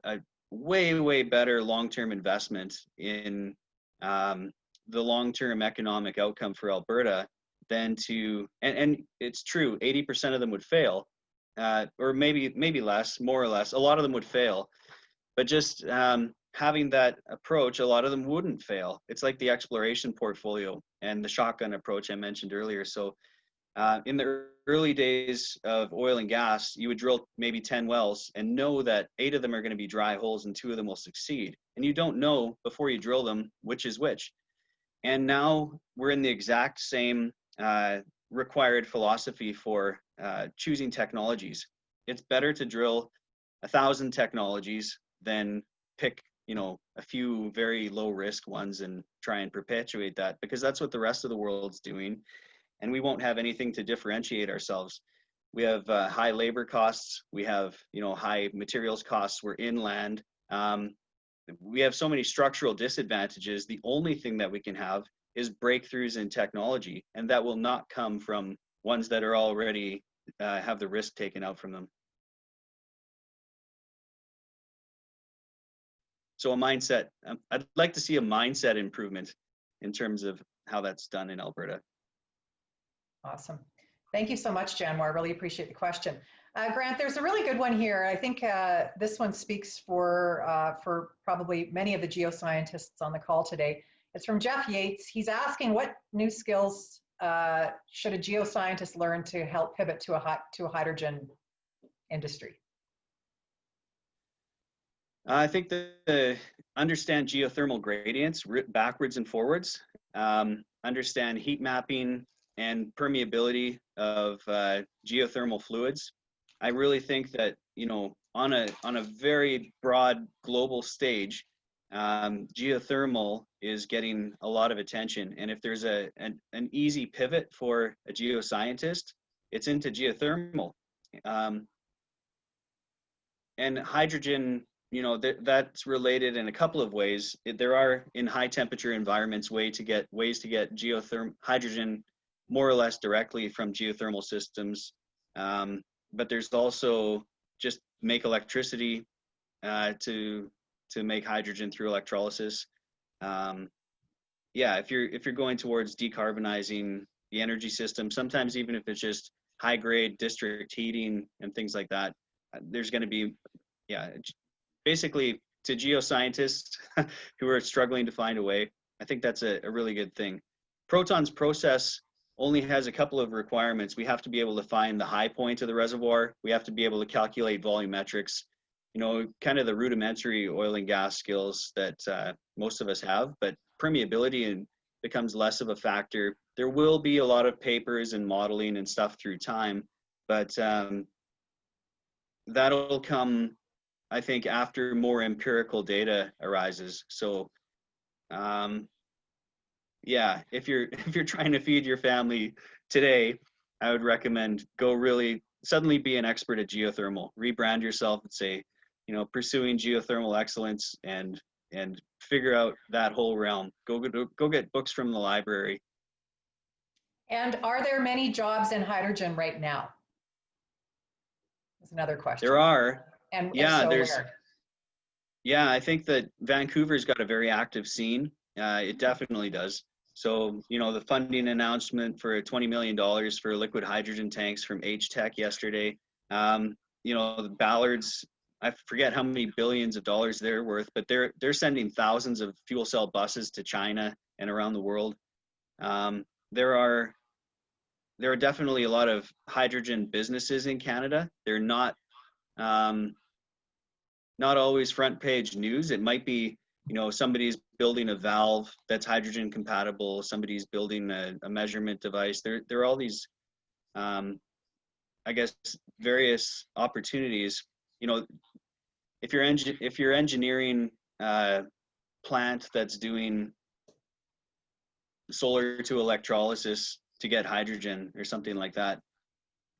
way better long-term investment in the long-term economic outcome for Alberta than to, and it's true, 80% of them would fail, or maybe less, more or less. A lot of them would fail, but just having that approach, a lot of them wouldn't fail. It's like the exploration portfolio and the shotgun approach I mentioned earlier. So in the early days of oil and gas, you would drill maybe 10 wells and know that 8 of them are going to be dry holes and 2 of them will succeed. And you don't know before you drill them which is which. And now we're in the exact same required philosophy for choosing technologies. It's better to drill 1,000 technologies, then pick, you know, a few very low risk ones and try and perpetuate that, because that's what the rest of the world's doing. And we won't have anything to differentiate ourselves. We have high labor costs. We have, you know, high materials costs. We're inland. We have so many structural disadvantages. The only thing that we can have is breakthroughs in technology, and that will not come from ones that are already have the risk taken out from them. So a mindset, I'd like to see a mindset improvement in terms of how that's done in Alberta. Awesome. Thank you so much, Janwar. I really appreciate the question. Grant, there's a really good one here. I think this one speaks for probably many of the geoscientists on the call today. It's from Jeff Yates. He's asking, what new skills should a geoscientist learn to help pivot to a hydrogen industry? I think that understand geothermal gradients backwards and forwards, understand heat mapping and permeability of geothermal fluids. I really think that, you know, on a very broad global stage, geothermal is getting a lot of attention. And if there's an easy pivot for a geoscientist, it's into geothermal. And hydrogen, you know, that's related in a couple of ways. There are, in high temperature environments, ways to get hydrogen more or less directly from geothermal systems. But there's also just make electricity to make hydrogen through electrolysis. Yeah, if you're going towards decarbonizing the energy system, sometimes even if it's just high grade district heating and things like that, there's going to be, yeah, basically to geoscientists who are struggling to find a way, I think that's a really good thing. Proton's process only has a couple of requirements. We have to be able to find the high point of the reservoir. We have to be able to calculate volumetrics, you know, kind of the rudimentary oil and gas skills that most of us have, but permeability becomes less of a factor. There will be a lot of papers and modeling and stuff through time, but that'll come, I think, after more empirical data arises. So yeah, if you're trying to feed your family today, I would recommend go really suddenly be an expert at geothermal. Rebrand yourself and say, you know, pursuing geothermal excellence and figure out that whole realm. Go get books from the library. And are there many jobs in hydrogen right now? That's another question. There are. And yeah, so there's. Where? Yeah, I think that Vancouver's got a very active scene. It definitely does. So, you know, the funding announcement for $20 million for liquid hydrogen tanks from H-Tech yesterday. You know, the Ballards, I forget how many billions of dollars they're worth, but they're sending thousands of fuel cell buses to China and around the world. There are definitely a lot of hydrogen businesses in Canada. They're not always front page news. It might be, you know, somebody's building a valve that's hydrogen compatible. Somebody's building a measurement device. There are all these, I guess, various opportunities. You know, if you're engineering a plant that's doing solar to electrolysis to get hydrogen or something like that,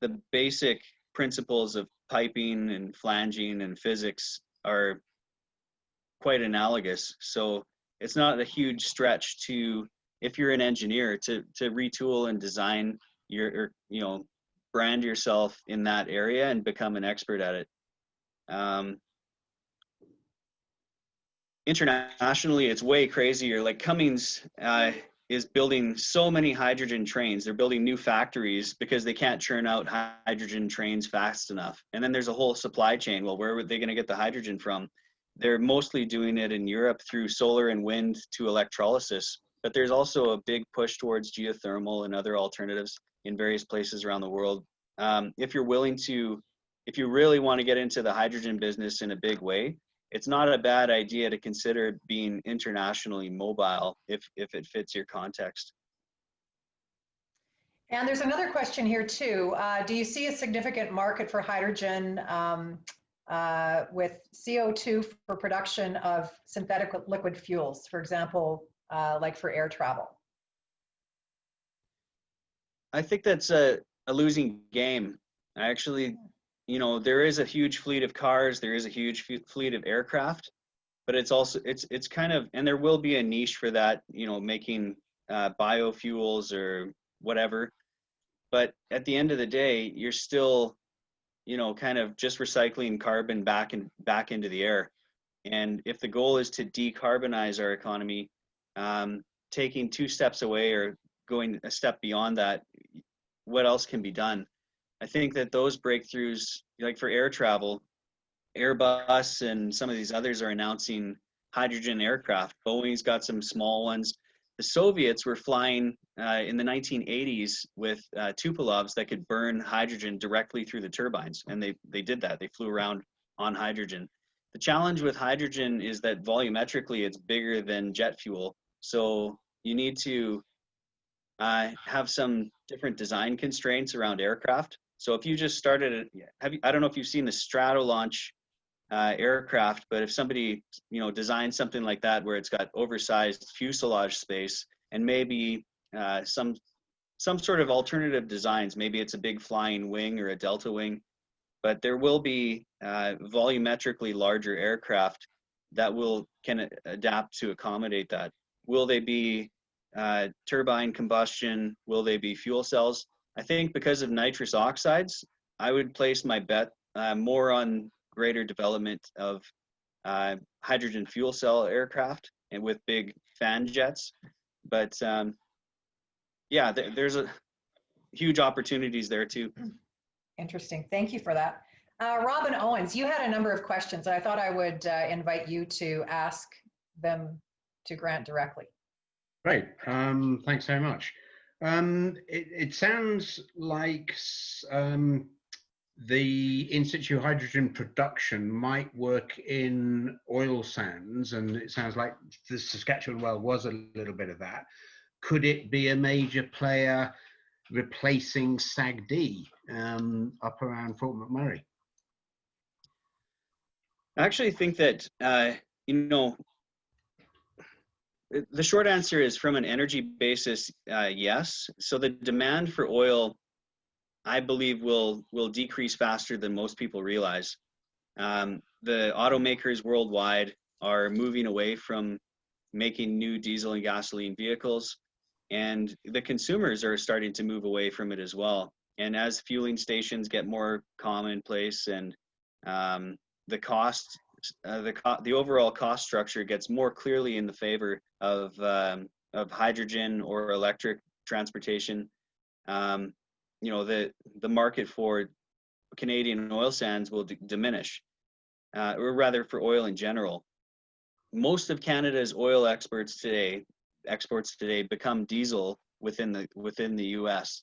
the basic principles of piping and flanging and physics are quite analogous. So it's not a huge stretch to, if you're an engineer, to retool and design your, you know, brand yourself in that area and become an expert at it. Internationally, it's way crazier. Like Cummins is building so many hydrogen trains. They're building new factories because they can't churn out hydrogen trains fast enough. And then there's a whole supply chain. Well, where were they going to get the hydrogen from? They're mostly doing it in Europe through solar and wind to electrolysis. But there's also a big push towards geothermal and other alternatives in various places around the world. If you really want to get into the hydrogen business in a big way, it's not a bad idea to consider being internationally mobile if it fits your context. And there's another question here too. Do you see a significant market for hydrogen with CO2 for production of synthetic liquid fuels, for example, like for air travel? I think that's a losing game. Actually, there is a huge fleet of cars, there is a huge fleet of aircraft, but it's also it's kind of, and there will be a niche for that, making biofuels or whatever. But at the end of the day, you're still, kind of just recycling carbon back into the air. And if the goal is to decarbonize our economy, taking two steps away or going a step beyond that, what else can be done? I think that those breakthroughs, like for air travel, Airbus and some of these others are announcing hydrogen aircraft. Boeing's got some small ones. The Soviets were flying in the 1980s with Tupolovs that could burn hydrogen directly through the turbines, and they did that. They flew around on hydrogen. The challenge with hydrogen is that volumetrically it's bigger than jet fuel, so you need to have some different design constraints around aircraft. So if you just started, I don't know if you've seen the Stratolaunch aircraft, but if somebody designed something like that where it's got oversized fuselage space and maybe some sort of alternative designs, maybe it's a big flying wing or a delta wing, but there will be volumetrically larger aircraft that can adapt to accommodate that. Will they be turbine combustion? Will they be fuel cells? I think because of nitrous oxides, I would place my bet more on greater development of hydrogen fuel cell aircraft and with big fan jets. But yeah, there's a huge opportunities there too. Interesting. Thank you for that. Robin Owens, you had a number of questions. I thought I would invite you to ask them to Grant directly. Great. Thanks very much. It sounds like the in-situ hydrogen production might work in oil sands, and it sounds like the Saskatchewan well was a little bit of that. Could it be a major player replacing SAGD up around Fort McMurray? I actually think that, the short answer is from an energy basis, yes. So the demand for oil, I believe, will decrease faster than most people realize. The automakers worldwide are moving away from making new diesel and gasoline vehicles, and the consumers are starting to move away from it as well. And as fueling stations get more commonplace and the overall cost structure gets more clearly in the favor of hydrogen or electric transportation, the market for Canadian oil sands will diminish, or rather for oil in general. Most of Canada's oil exports today become diesel within the U.S.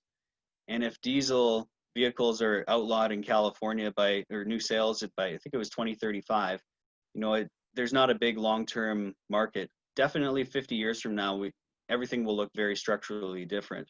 And if diesel vehicles are outlawed in California or new sales by, I think it was 2035, there's not a big long-term market. Definitely 50 years from now, everything will look very structurally different.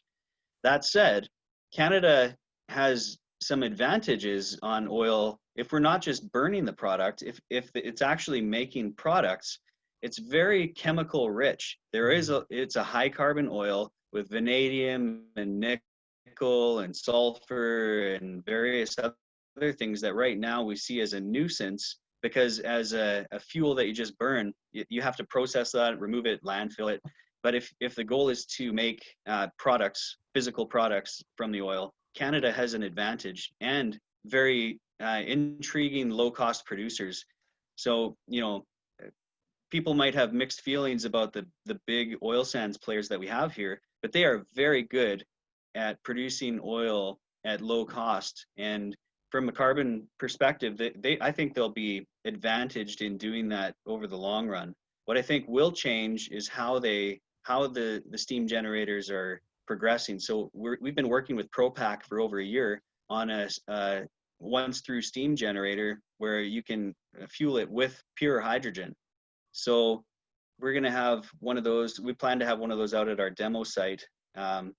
That said, Canada has some advantages on oil. If we're not just burning the product, if it's actually making products, it's very chemical rich. It's a high carbon oil with vanadium and nickel and sulfur and various other things that right now we see as a nuisance, because as a fuel that you just burn, you have to process that, remove it, landfill it. But if the goal is to make physical products from the oil, Canada has an advantage and very intriguing low-cost producers. So, people might have mixed feelings about the big oil sands players that we have here, but they are very good at producing oil at low cost. And from a carbon perspective, I think they'll be advantaged in doing that over the long run. What I think will change is how the steam generators are progressing. So we've been working with ProPack for over a year on a once through steam generator where you can fuel it with pure hydrogen. So we're going to have one of those. We plan to have one of those out at our demo site. And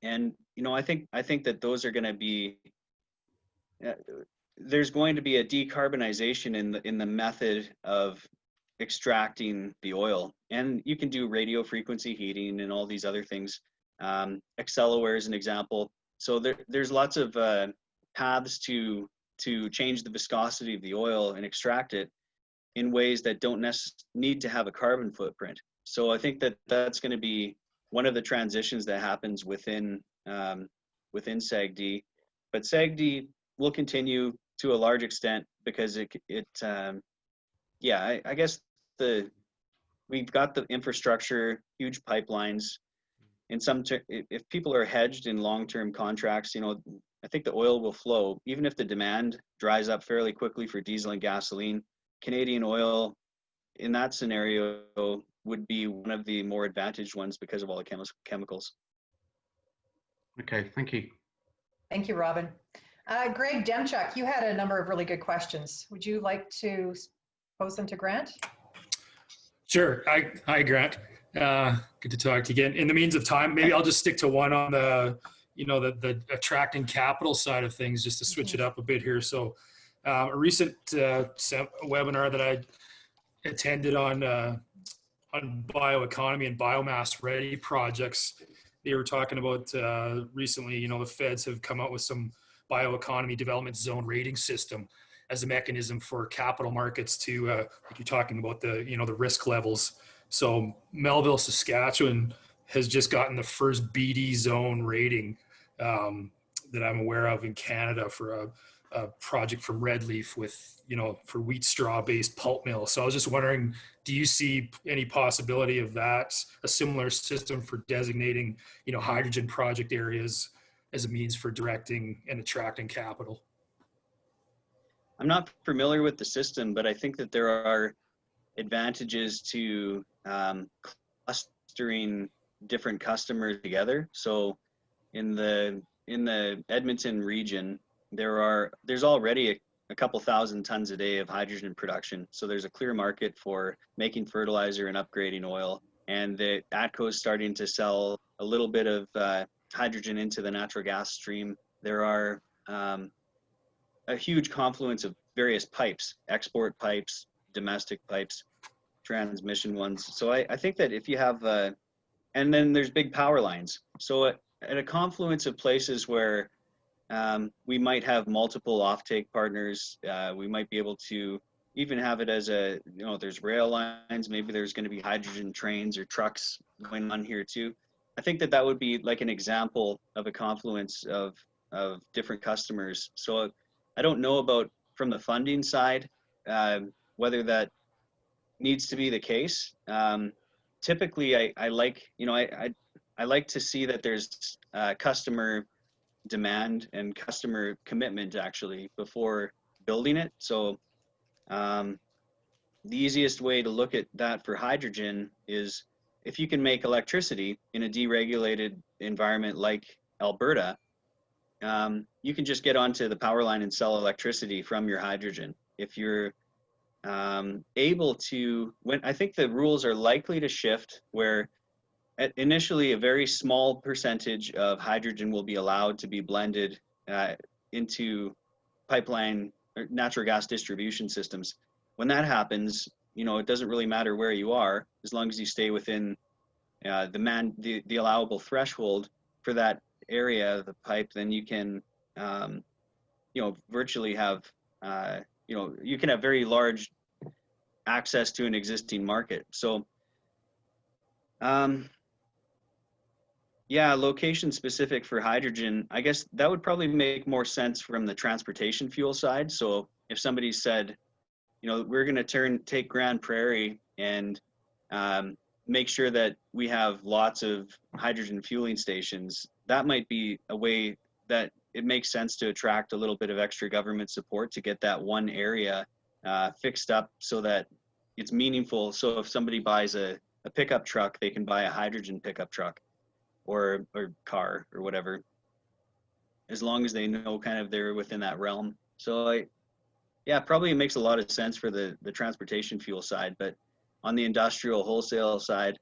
I think that those are going to be there's going to be a decarbonization in the method of extracting the oil, and you can do radio frequency heating and all these other things. Accellaware is an example. So there's lots of paths to change the viscosity of the oil and extract it in ways that don't need to have a carbon footprint. So I think that that's going to be one of the transitions that happens within SAGD. But SAGD will continue to a large extent because I guess we've got the infrastructure, huge pipelines. If people are hedged in long-term contracts, I think the oil will flow. Even if the demand dries up fairly quickly for diesel and gasoline, Canadian oil in that scenario would be one of the more advantaged ones because of all the chemicals. Okay, thank you. Thank you, Robin. Greg Demchuk, you had a number of really good questions. Would you like to pose them to Grant? Sure. Hi, Grant. Good to talk to you again. In the means of time, maybe I'll just stick to one on the attracting capital side of things, just to switch it up a bit here. So a recent webinar that I attended on bioeconomy and biomass ready projects, they were talking about recently, the feds have come out with some bioeconomy development zone rating system as a mechanism for capital markets to, like you're talking about the risk levels. So Melville, Saskatchewan has just gotten the first BD zone rating that I'm aware of in Canada for a project from Redleaf with, for wheat straw based pulp mill. So I was just wondering, do you see any possibility of that, a similar system for designating, hydrogen project areas as a means for directing and attracting capital? I'm not familiar with the system, but I think that there are advantages to clustering different customers together. So in the Edmonton region, there's already a couple thousand tons a day of hydrogen production. So there's a clear market for making fertilizer and upgrading oil. And the ATCO is starting to sell a little bit of hydrogen into the natural gas stream. There are a huge confluence of various pipes, export pipes, domestic pipes, transmission ones. So I think that if you have, and then there's big power lines. So at a confluence of places where we might have multiple offtake partners, we might be able to even have it as there's rail lines, maybe there's going to be hydrogen trains or trucks going on here too. I think that would be like an example of a confluence of different customers. So I don't know about from the funding side, whether that needs to be the case. Typically, I like to see that there's customer demand and customer commitment actually before building it. So the easiest way to look at that for hydrogen is if you can make electricity in a deregulated environment like Alberta, you can just get onto the power line and sell electricity from your hydrogen. If you're able to, I think the rules are likely to shift where initially a very small percentage of hydrogen will be allowed to be blended into pipeline or natural gas distribution systems. When that happens, it doesn't really matter where you are, as long as you stay within the allowable threshold for that area of the pipe, then you can, virtually have, you can have very large access to an existing market. So, location specific for hydrogen, I guess that would probably make more sense from the transportation fuel side. So if somebody said, we're going to take Grand Prairie and make sure that we have lots of hydrogen fueling stations, that might be a way that it makes sense to attract a little bit of extra government support to get that one area fixed up so that it's meaningful. So if somebody buys a pickup truck, they can buy a hydrogen pickup truck or car or whatever, as long as they know kind of they're within that realm. So probably it makes a lot of sense for the transportation fuel side, but on the industrial wholesale side,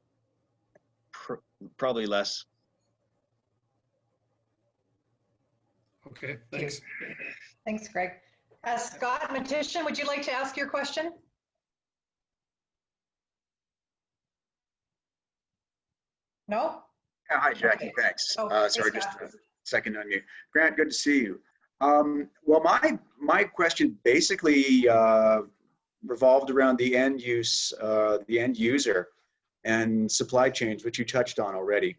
probably less. Okay, thanks. Thanks, Greg. Scott Matishan, would you like to ask your question? No? Yeah, hi, Jackie. Okay. Thanks. Oh, hey, Sorry, just Scott. a second on you. Grant, good to see you. Well, my question basically revolved around the end user and supply chains, which you touched on already.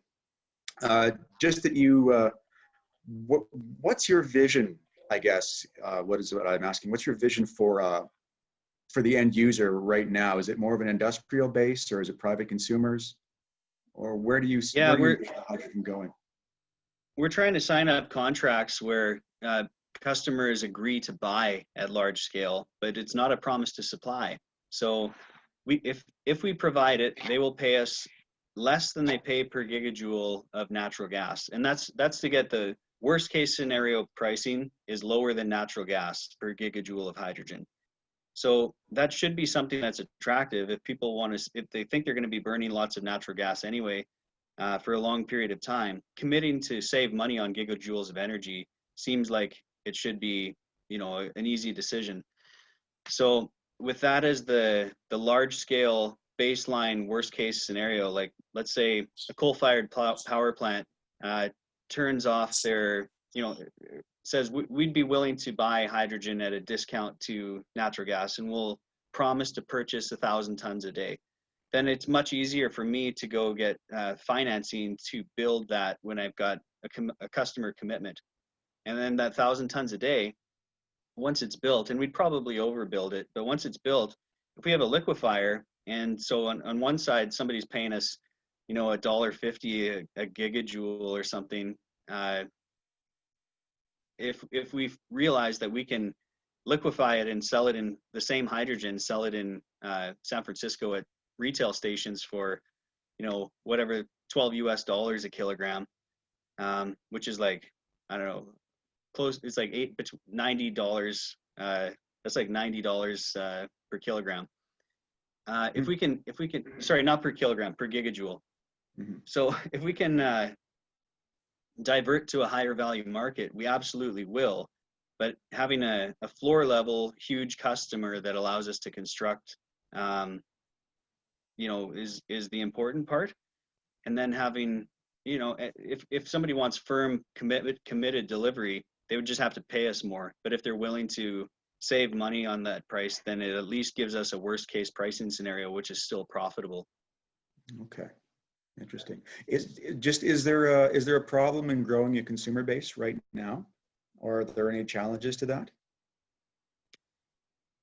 Just that you, what's your vision? I guess what I'm asking. What's your vision for the end user right now? Is it more of an industrial base, or is it private consumers? Or where do you see the hydrogen going? We're trying to sign up contracts where customers agree to buy at large scale, but it's not a promise to supply. So if we provide it, they will pay us less than they pay per gigajoule of natural gas. And that's to get the worst case scenario pricing is lower than natural gas per gigajoule of hydrogen. So that should be something that's attractive if people want to, if they think they're going to be burning lots of natural gas anyway for a long period of time. Committing to save money on gigajoules of energy seems like it should be, an easy decision. So with that as the large scale baseline worst case scenario, like let's say a coal-fired power plant turns off their, says we'd be willing to buy hydrogen at a discount to natural gas, and we'll promise to purchase 1,000 tons a day. Then it's much easier for me to go get financing to build that when I've got a customer commitment. And then that 1,000 tons a day, once it's built, and we'd probably overbuild it, but once it's built, if we have a liquefier, and so on one side somebody's paying us, $1.50 a gigajoule or something. If we realize that we can liquefy it and sell it in the same hydrogen, sell it in San Francisco at retail stations for, whatever, $12 a kilogram, which is like, I don't know, close. It's like $90. That's like $90 per kilogram. If we can, sorry, not per kilogram, per gigajoule. Mm-hmm. So if we can divert to a higher value market, we absolutely will. But having a floor level huge customer that allows us to construct, is the important part. And then having, if somebody wants firm committed delivery, they would just have to pay us more. But if they're willing to save money on that price, then it at least gives us a worst case pricing scenario, which is still profitable. Okay. Interesting. Is there a problem in growing a consumer base right now, or are there any challenges to that?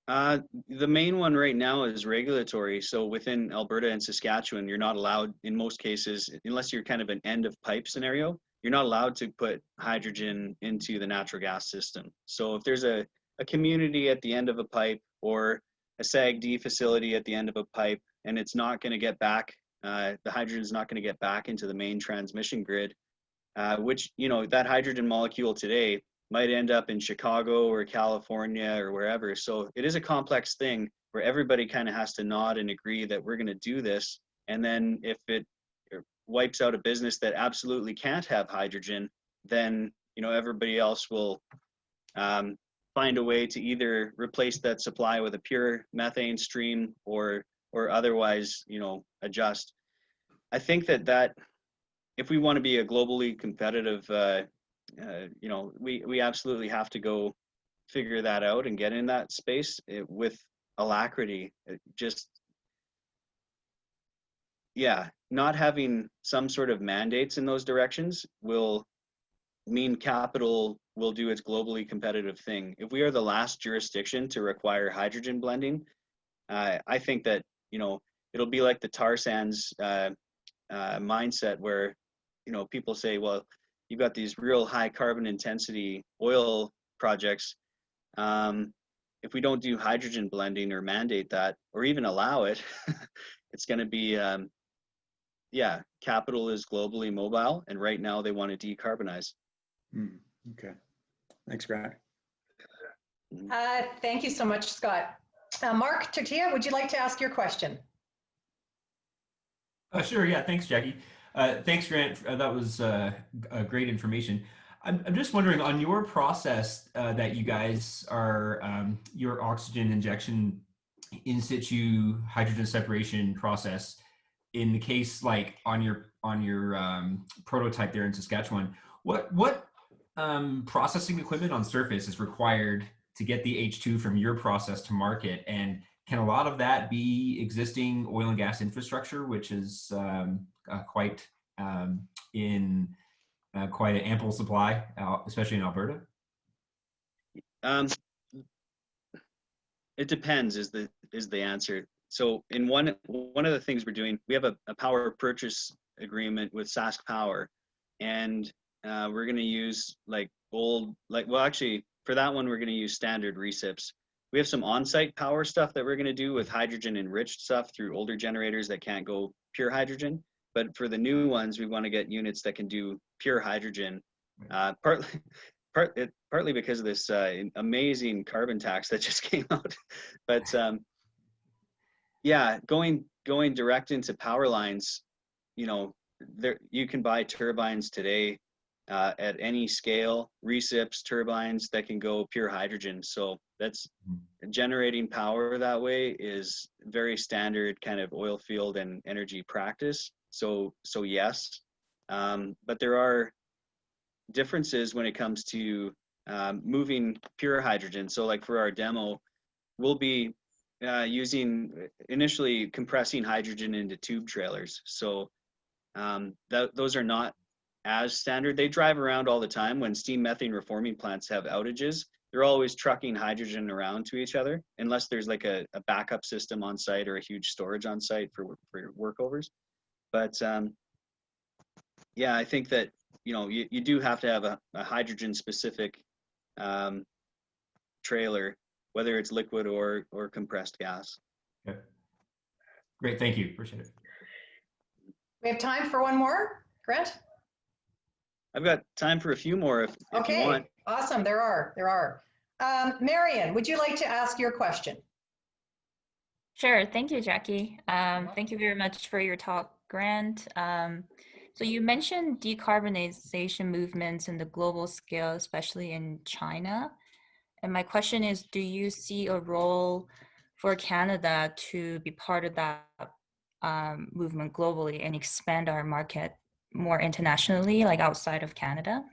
The main one right now is regulatory. So within Alberta and Saskatchewan, you're not allowed, in most cases, unless you're kind of an end of pipe scenario, you're not allowed to put hydrogen into the natural gas system. So if there's a community at the end of a pipe or a SAGD facility at the end of a pipe, and it's not going to get back, the hydrogen is not going to get back into the main transmission grid, which, that hydrogen molecule today might end up in Chicago or California or wherever. So it is a complex thing where everybody kind of has to nod and agree that we're going to do this. And then if it wipes out a business that absolutely can't have hydrogen, then, everybody else will find a way to either replace that supply with a pure methane stream or otherwise, adjust. I think that if we want to be a globally competitive, we absolutely have to go figure that out and get in that space with alacrity. Not having some sort of mandates in those directions will mean capital will do its globally competitive thing. If we are the last jurisdiction to require hydrogen blending, I think that, it'll be like the tar sands mindset where, people say, well, you've got these real high carbon intensity oil projects. If we don't do hydrogen blending or mandate that, or even allow it, it's going to be, capital is globally mobile, and right now they want to decarbonize. Okay. Thanks, Grant. Thank you so much, Scott. Mark Tortilla, would you like to ask your question? Sure, yeah, thanks, Jackie. Thanks, Grant. That was great information. I'm just wondering on your process that you guys are, your oxygen injection in situ hydrogen separation process, in the case like on your prototype there in Saskatchewan, what processing equipment on surface is required to get the H2 from your process to market? And can a lot of that be existing oil and gas infrastructure, which is quite in quite an ample supply, especially in Alberta? Um, it depends is the answer. So in one of the things we're doing, we have a power purchase agreement with Sask Power, and we're going to use actually for that one we're going to use standard recips. We have some on-site power stuff that we're going to do with hydrogen enriched stuff through older generators that can't go pure hydrogen. But for the new ones, we want to get units that can do pure hydrogen. Partly because of this amazing carbon tax that just came out. But yeah, going direct into power lines, there you can buy turbines today at any scale, recips turbines that can go pure hydrogen. So that's generating power that way is very standard kind of oil field and energy practice. So yes, but there are differences when it comes to moving pure hydrogen. So like for our demo, we'll be initially compressing hydrogen into tube trailers. So those are not as standard. They drive around all the time. When steam methane reforming plants have outages, they're always trucking hydrogen around to each other, unless there's like a backup system on site or a huge storage on site for workovers. But yeah, I think that you do have to have a hydrogen specific trailer, whether it's liquid or compressed gas. Okay. Great, thank you, appreciate it. We have time for one more, Grant? I've got time for a few more if you want. Awesome, there are. Marion, would you like to ask your question? Sure, thank you, Jackie. Thank you very much for your talk, Grant. So you mentioned decarbonization movements in the global scale, especially in China. And my question is, do you see a role for Canada to be part of that movement globally and expand our market more internationally, like outside of Canada?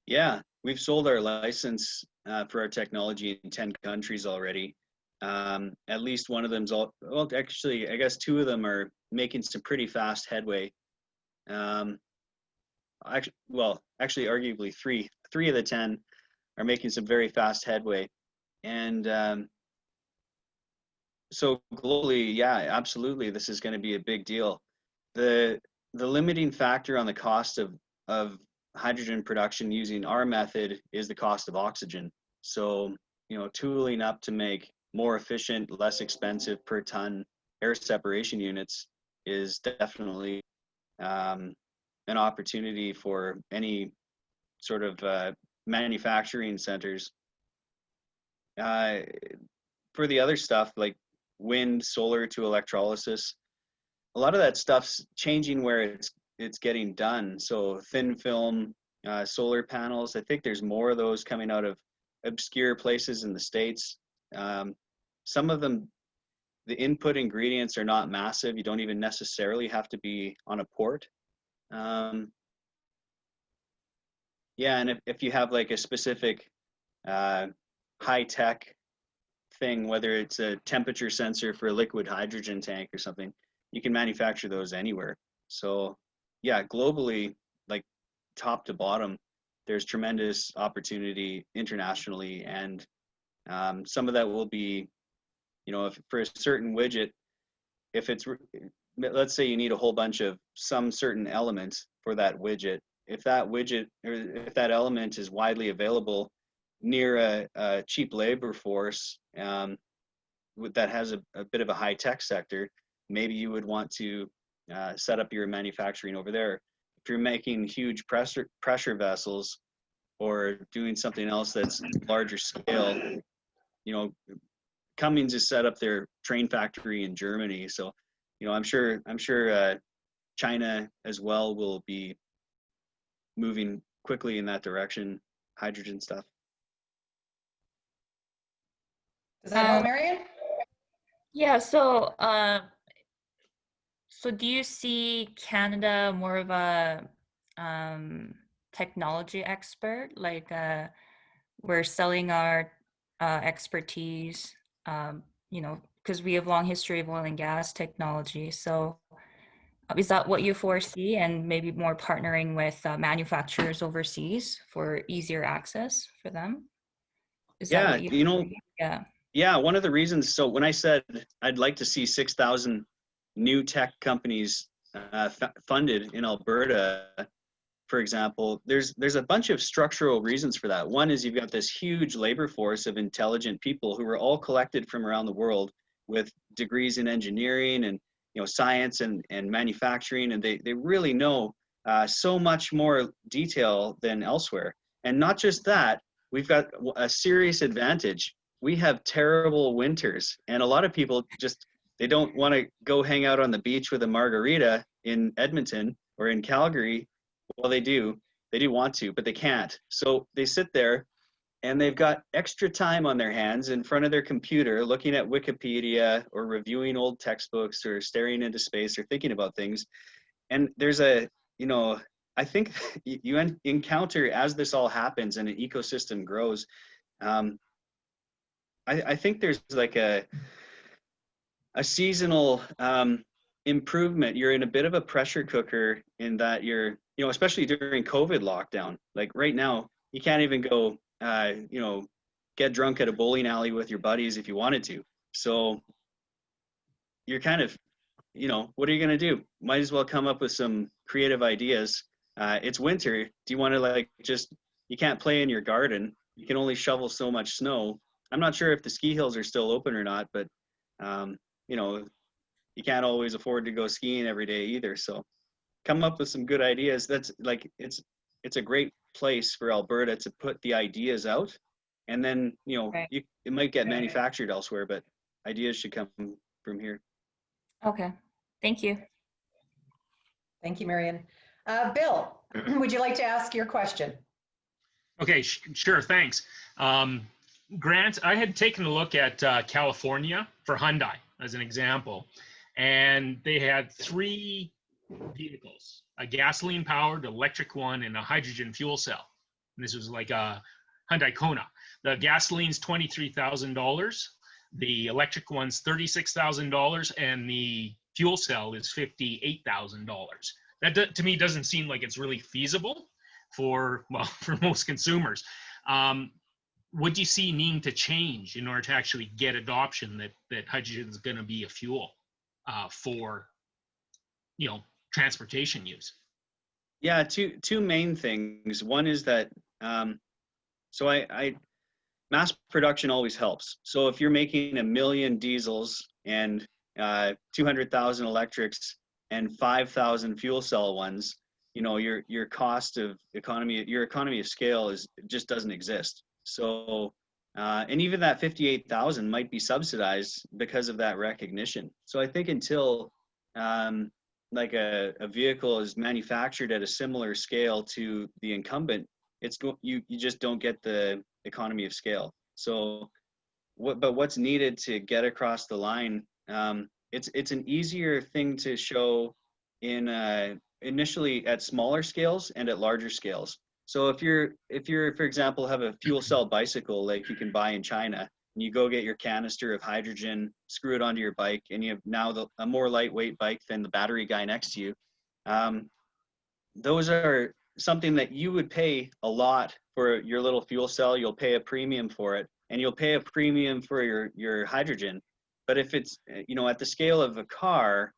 Yeah, we've sold our license for our technology in 10 countries already. At least one of them's actually, I guess 2 of them are making some pretty fast headway. Actually, arguably 3 of the 10 are making some very fast headway. And so globally, yeah, absolutely, this is going to be a big deal. The limiting factor on the cost of hydrogen production using our method is the cost of oxygen. So, tooling up to make more efficient, less expensive per ton air separation units is definitely an opportunity for any sort of manufacturing centers. For the other stuff like wind, solar to electrolysis, a lot of that stuff's changing where it's getting done. So thin film solar panels, I think there's more of those coming out of obscure places in the States. Some of them, the input ingredients are not massive. You don't even necessarily have to be on a port. Yeah, and if you have like a specific high-tech thing, whether it's a temperature sensor for a liquid hydrogen tank or something, you can manufacture those anywhere. So yeah, globally, like top to bottom, there's tremendous opportunity internationally. And some of that will be, if for a certain widget, if it's, let's say you need a whole bunch of some certain element for that widget, if that widget or if that element is widely available near a cheap labor force that has a bit of a high tech sector, maybe you would want to set up your manufacturing over there. If you're making huge pressure vessels or doing something else that's larger scale, Cummins has set up their train factory in Germany. So, I'm sure China as well will be moving quickly in that direction, hydrogen stuff. Does that help, Marion? Yeah, so do you see Canada more of a technology expert? Like we're selling our expertise, you know, because we have long history of oil and gas technology. So is that what you foresee, and maybe more partnering with manufacturers overseas for easier access for them? Is that Yeah, what you you know, foresee? Yeah. yeah, one of the reasons, so when I said I'd like to see 6,000 new tech companies funded in Alberta, for example, there's a bunch of structural reasons for that. One is you've got this huge labor force of intelligent people who are all collected from around the world with degrees in engineering and science and manufacturing, and they really know so much more detail than elsewhere. And not just that, we've got a serious advantage. We have terrible winters, and a lot of people just they don't want to go hang out on the beach with a margarita in Edmonton or in Calgary. Well, they do want to, but they can't. So they sit there and they've got extra time on their hands in front of their computer looking at Wikipedia or reviewing old textbooks or staring into space or thinking about things. And there's I think you encounter, as this all happens and an ecosystem grows, I think there's like a seasonal improvement. You're in a bit of a pressure cooker in that you're, especially during COVID lockdown. Like right now, you can't even go, get drunk at a bowling alley with your buddies if you wanted to. So you're kind of, what are you going to do? Might as well come up with some creative ideas. It's winter. Do you want to you can't play in your garden. You can only shovel so much snow. I'm not sure if the ski hills are still open or not, but, you can't always afford to go skiing every day either. So come up with some good ideas. That's like, it's a great place for Alberta to put the ideas out. And then, Right. it might get manufactured elsewhere, but ideas should come from here. Okay. Thank you. Thank you, Marion. Bill, would you like to ask your question? Okay, sure, thanks. Grant, I had taken a look at California for Hyundai as an example, and they had 3 vehicles, a gasoline-powered, electric one, and a hydrogen fuel cell. And this was like a Hyundai Kona. The gasoline's $23,000, the electric one's $36,000, and the fuel cell is $58,000. That to me doesn't seem like it's really feasible for most consumers. What do you see needing to change in order to actually get adoption that hydrogen is going to be a fuel for transportation use? Yeah, two main things. One is that so I mass production always helps. So if you're making 1 million diesels and 200,000 electrics and 5,000 fuel cell ones, your cost of your economy of scale just doesn't exist. So and even that 58,000 might be subsidized because of that recognition. So I think until like a vehicle is manufactured at a similar scale to the incumbent, you just don't get the economy of scale. So what's needed to get across the line? It's an easier thing to show in initially at smaller scales and at larger scales. So if you're for example have a fuel cell bicycle like you can buy in China, and you go get your canister of hydrogen, screw it onto your bike, and you have now a more lightweight bike than the battery guy next to you. Those are something that you would pay a lot for your little fuel cell. You'll pay a premium for it, and you'll pay a premium for your hydrogen. But if it's at the scale of a car,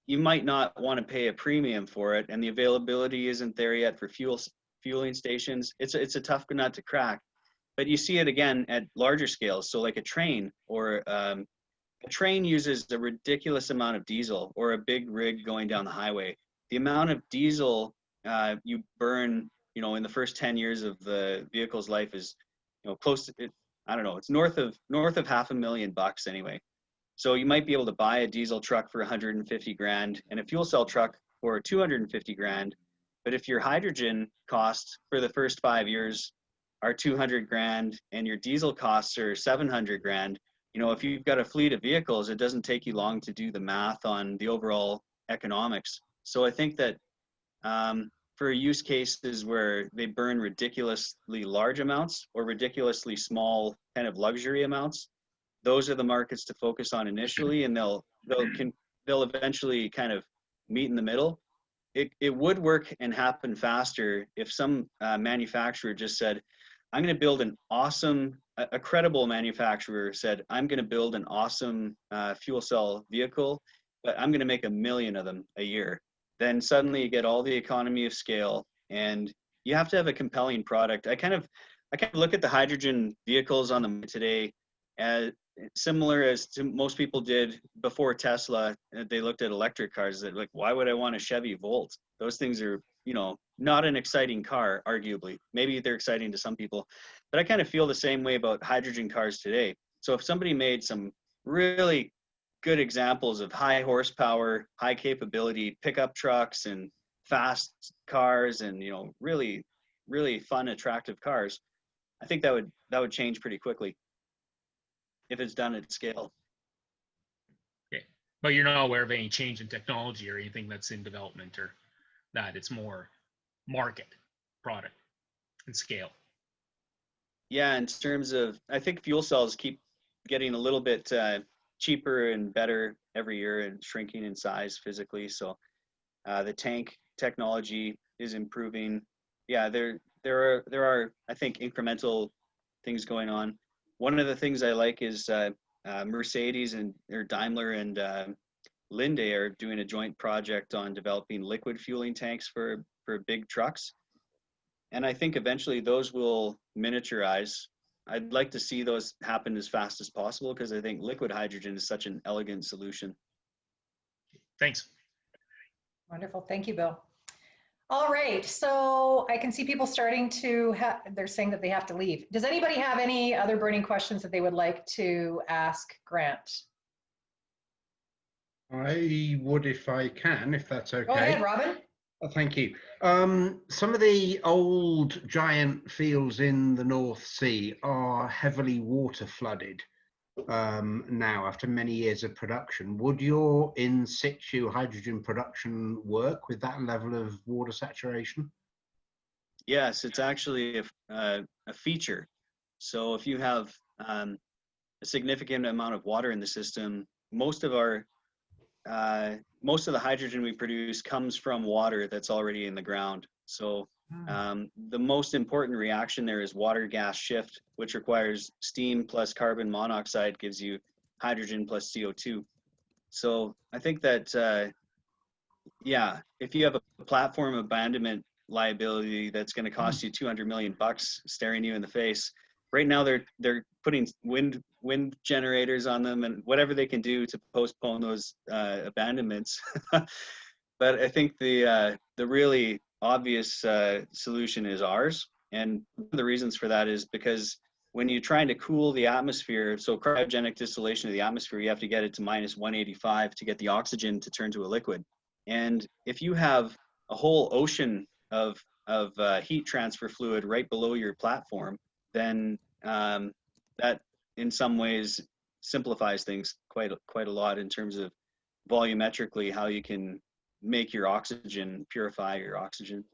you might not want to pay a premium for it, and the availability isn't there yet for fueling stations. It's a tough nut to crack. But you see it again at larger scales. So like a train, or a train uses a ridiculous amount of diesel, or a big rig going down the highway. The amount of diesel you burn, in the first 10 years of the vehicle's life is, close to it. I don't know. It's north of $500,000 anyway. So you might be able to buy a diesel truck for 150 grand and a fuel cell truck for 250 grand. But if your hydrogen costs for the first 5 years are 200 grand and your diesel costs are 700 grand, you know, if you've got a fleet of vehicles, it doesn't take you long to do the math on the overall economics. So I think that for use cases where they burn ridiculously large amounts or ridiculously small kind of luxury amounts, those are the markets to focus on initially, and they'll eventually kind of meet in the middle. It would work and happen faster if some manufacturer just said, I'm going to build an awesome, a credible manufacturer said, I'm going to build an awesome fuel cell vehicle, but I'm going to make 1 million of them a year. Then suddenly you get all the economy of scale, and you have to have a compelling product. I kind of look at the hydrogen vehicles on the today as similar as to most people did before Tesla. They looked at electric cars. They're like, why would I want a Chevy Volt? Those things are, you know, not an exciting car, arguably. Maybe they're exciting to some people, but I kind of feel the same way about hydrogen cars today. So if somebody made some really good examples of high horsepower, high capability pickup trucks and fast cars and, you know, really, really fun, attractive cars, I think that would change pretty quickly if it's done at scale. Okay. But you're not aware of any change in technology or anything that's in development, or that it's more market, product, and scale? Yeah, in terms of, I think fuel cells keep getting a little bit cheaper and better every year and shrinking in size physically. So the tank technology is improving. Yeah, there are I think incremental things going on. One of the things I like is Mercedes or Daimler and Linde are doing a joint project on developing liquid fueling tanks for big trucks. And I think eventually those will miniaturize. I'd like to see those happen as fast as possible because I think liquid hydrogen is such an elegant solution. Thanks. Wonderful. Thank you, Bill. All right. So I can see people starting to, they're saying that they have to leave. Does anybody have any other burning questions that they would like to ask Grant? I would if I can, if that's okay. Go ahead, Robin. Thank you. Some of the old giant fields in the North Sea are heavily water flooded now after many years of production. Would your in situ hydrogen production work with that level of water saturation? Yes, it's actually a feature. So if you have a significant amount of water in the system, most of the hydrogen we produce comes from water that's already in the ground. So the most important reaction there is water gas shift, which requires steam plus carbon monoxide gives you hydrogen plus CO2. So I think that, yeah, if you have a platform abandonment liability that's going to cost you $200 million staring you in the face, right now they're putting wind generators on them and whatever they can do to postpone those abandonments. But I think the really obvious solution is ours, and one of the reasons for that is because when you're trying to cool the atmosphere, so cryogenic distillation of the atmosphere, you have to get it to minus 185 to get the oxygen to turn to a liquid. And if you have a whole ocean of heat transfer fluid right below your platform, then that in some ways simplifies things quite a lot in terms of volumetrically how you can make your oxygen, purify your oxygen.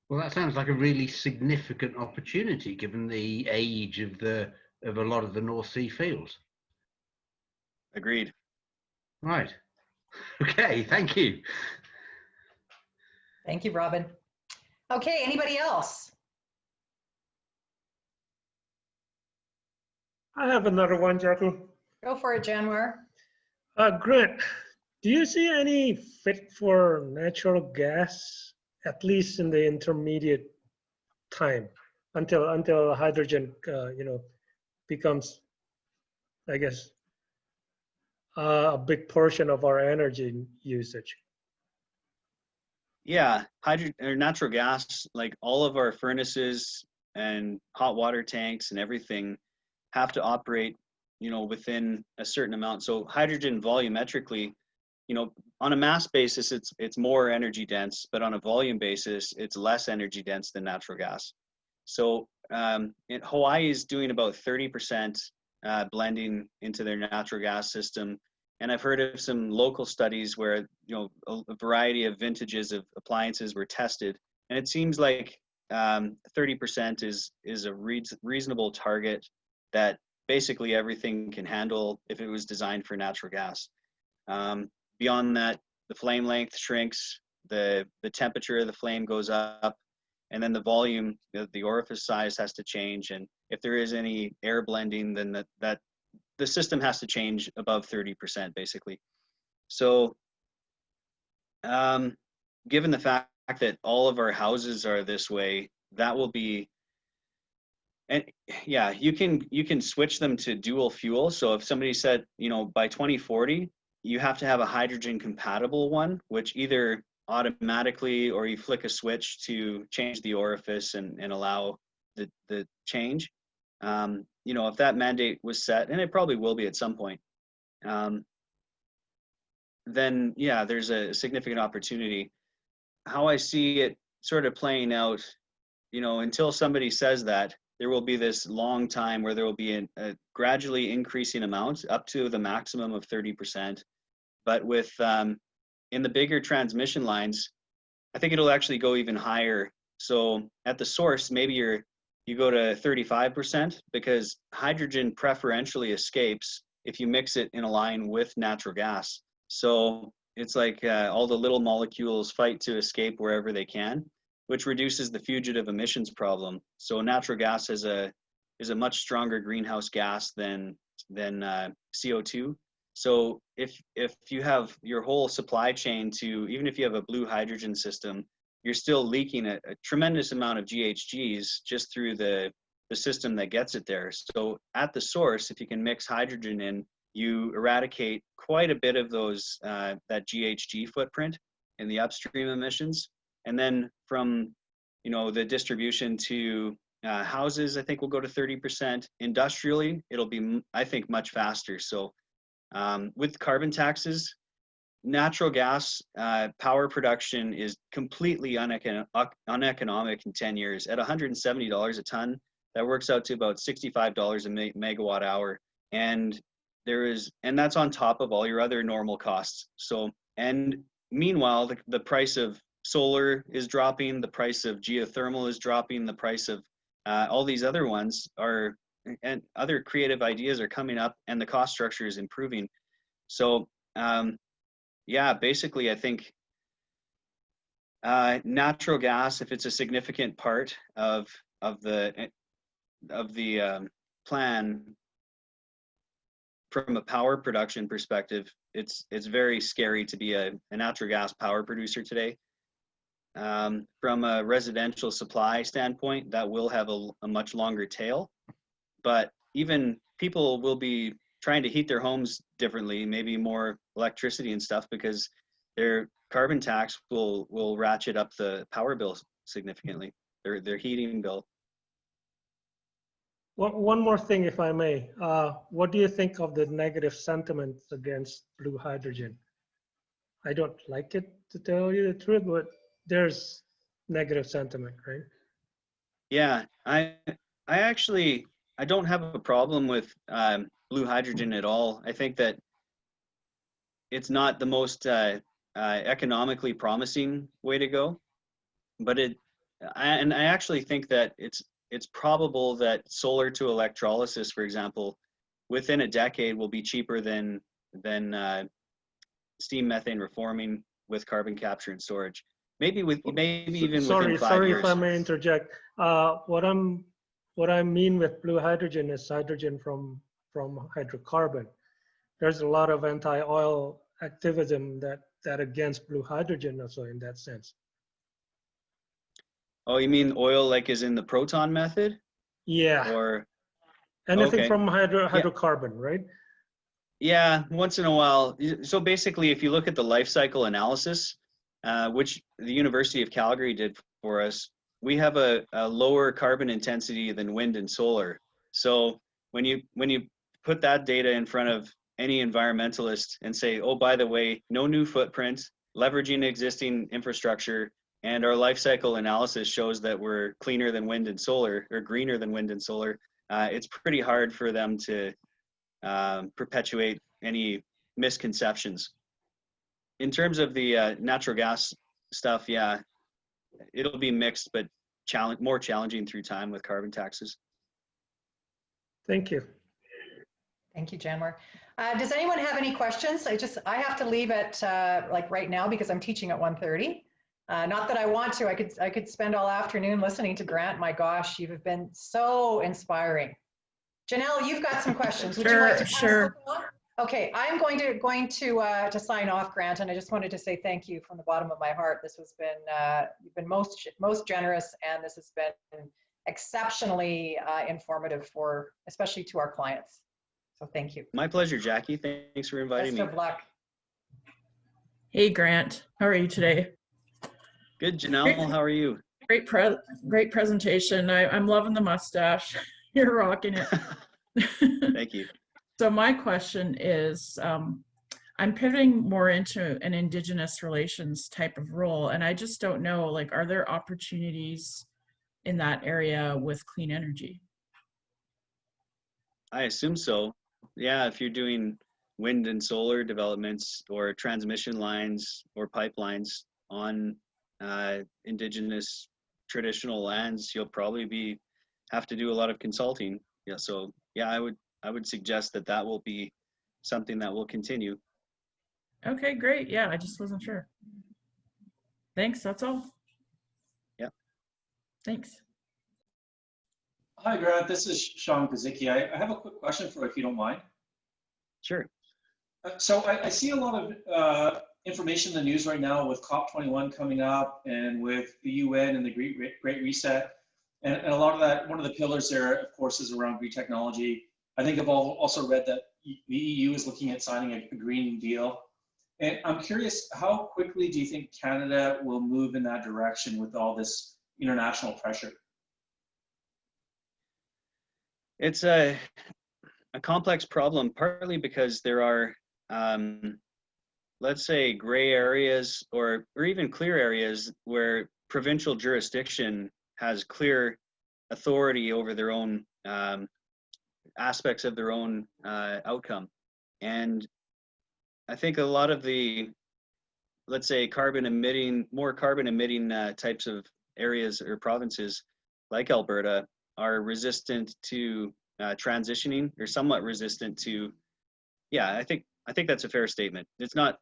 Well, that sounds like a really significant opportunity given the age of a lot of the North Sea fields. Agreed. Right. Okay, thank you. Thank you, Robin. Okay, anybody else? I have another one, Jackie. Go for it, Janwar. Grant, do you see any fit for natural gas, at least in the intermediate time, until hydrogen, becomes, I guess, a big portion of our energy usage? Yeah, hydrogen or natural gas, like all of our furnaces and hot water tanks and everything have to operate, within a certain amount. So hydrogen volumetrically you know, on a mass basis, it's more energy dense, but on a volume basis, it's less energy dense than natural gas. So Hawaii is doing about 30% blending into their natural gas system. And I've heard of some local studies where, you know, a variety of vintages of appliances were tested. And it seems like 30% is a reasonable target that basically everything can handle if it was designed for natural gas. Beyond that, the flame length shrinks, the temperature of the flame goes up, and then the volume, the orifice size has to change. And if there is any air blending, then that the system has to change above 30% basically. So given the fact that all of our houses are this way, that will be, and yeah, you can switch them to dual fuel. So if somebody said, you know, by 2040, you have to have a hydrogen compatible one, which either automatically or you flick a switch to change the orifice and allow the change. You know, if that mandate was set, and it probably will be at some point, then yeah, there's a significant opportunity. How I see it sort of playing out, you know, until somebody says that, there will be this long time where there will be a gradually increasing amount up to the maximum of 30%. But with in the bigger transmission lines, I think it'll actually go even higher. So at the source, maybe you go to 35% because hydrogen preferentially escapes if you mix it in a line with natural gas. So it's like all the little molecules fight to escape wherever they can, which reduces the fugitive emissions problem. So natural gas is a much stronger greenhouse gas than CO2. So if you have your whole supply chain to, even if you have a blue hydrogen system, you're still leaking a tremendous amount of GHGs just through the system that gets it there. So at the source, if you can mix hydrogen in, you eradicate quite a bit of those that GHG footprint in the upstream emissions. And then from, you know, the distribution to houses, I think will go to 30%. Industrially, it'll be, I think, much faster. So with carbon taxes, natural gas power production is completely uneconomic in 10 years. At $170 a ton, that works out to about $65 a megawatt hour. And that's on top of all your other normal costs. So, and meanwhile, the price of solar is dropping, the price of geothermal is dropping, the price of all these other ones are, and other creative ideas are coming up, and the cost structure is improving. So yeah, basically I think natural gas, if it's a significant part of the plan from a power production perspective, it's very scary to be a natural gas power producer today. From a residential supply standpoint, that will have a much longer tail, but even people will be trying to heat their homes differently, maybe more electricity and stuff, because their carbon tax will ratchet up the power bill significantly, their heating bill. One more thing, if I may. What do you think of the negative sentiment against blue hydrogen? I don't like it, to tell you the truth, but there's negative sentiment, right? Yeah, I don't have a problem with blue hydrogen at all. I think that it's not the most economically promising way to go, but I actually think that it's probable that solar to electrolysis, for example, within a decade will be cheaper than steam methane reforming with carbon capture and storage. Maybe even within 5 years. Sorry if I may interject. What I mean with blue hydrogen is hydrogen from hydrocarbon. There's a lot of anti-oil activism that against blue hydrogen also in that sense. Oh, you mean oil like is in the proton method? Yeah. Or anything okay. from hydrocarbon, right? Yeah, once in a while. So basically, if you look at the life cycle analysis, which the University of Calgary did for us, we have a lower carbon intensity than wind and solar. So when you put that data in front of any environmentalist and say, oh, by the way, no new footprint, leveraging existing infrastructure, and our life cycle analysis shows that we're cleaner than wind and solar, or greener than wind and solar. It's pretty hard for them to perpetuate any misconceptions. In terms of the natural gas stuff, yeah, it'll be mixed, but more challenging through time with carbon taxes. Thank you. Thank you, Janwar. Does anyone have any questions? I have to leave at like right now because I'm teaching at 1:30. Not that I want to. I could spend all afternoon listening to Grant. My gosh, you have been so inspiring. Janelle, you've got some questions. Would you like to pass them on? Okay, I'm going to sign off, Grant, and I just wanted to say thank you from the bottom of my heart. This has been you've been most generous, and this has been exceptionally informative for especially to our clients. So thank you. My pleasure, Jackie. Thanks for inviting me. Best of luck. Hey, Grant. How are you today? Good, Janelle. How are you? Great presentation. I'm loving the mustache. You're rocking it. Thank you. So my question is, I'm pivoting more into an Indigenous relations type of role, and I just don't know, like, are there opportunities in that area with clean energy? I assume so. Yeah, if you're doing wind and solar developments or transmission lines or pipelines on Indigenous traditional lands, you'll probably have to do a lot of consulting. Yeah, so yeah, I would suggest that will be something that will continue. Okay, great. Yeah, I just wasn't sure. Thanks, that's all. Yeah. Thanks. Hi, Grant. This is Sean Kazicki. I have a quick question for you, if you don't mind. Sure. So I see a lot of information in the news right now with COP21 coming up and with the UN and the Great Reset. And a lot of that, one of the pillars there, of course, is around green technology. I think I've also read that the EU is looking at signing a Green Deal. And I'm curious, how quickly do you think Canada will move in that direction with all this international pressure? It's a complex problem, partly because there are, let's say, gray areas or even clear areas where provincial jurisdiction has clear authority over their own aspects of their own outcome. And I think a lot of the, let's say, more carbon emitting types of areas or provinces like Alberta are resistant to transitioning, or somewhat resistant to, yeah, I think that's a fair statement. It's not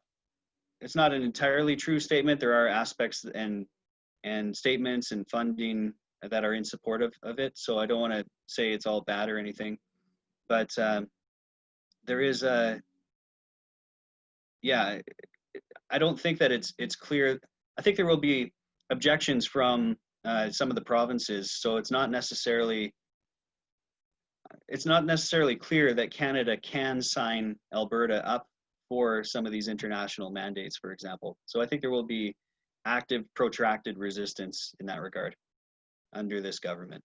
an entirely true statement. There are aspects and statements and funding that are in support of it. So I don't want to say it's all bad or anything, but there is yeah, I don't think that it's clear. I think there will be objections from some of the provinces. So it's not necessarily clear that Canada can sign Alberta up for some of these international mandates, for example. So I think there will be active, protracted resistance in that regard under this government.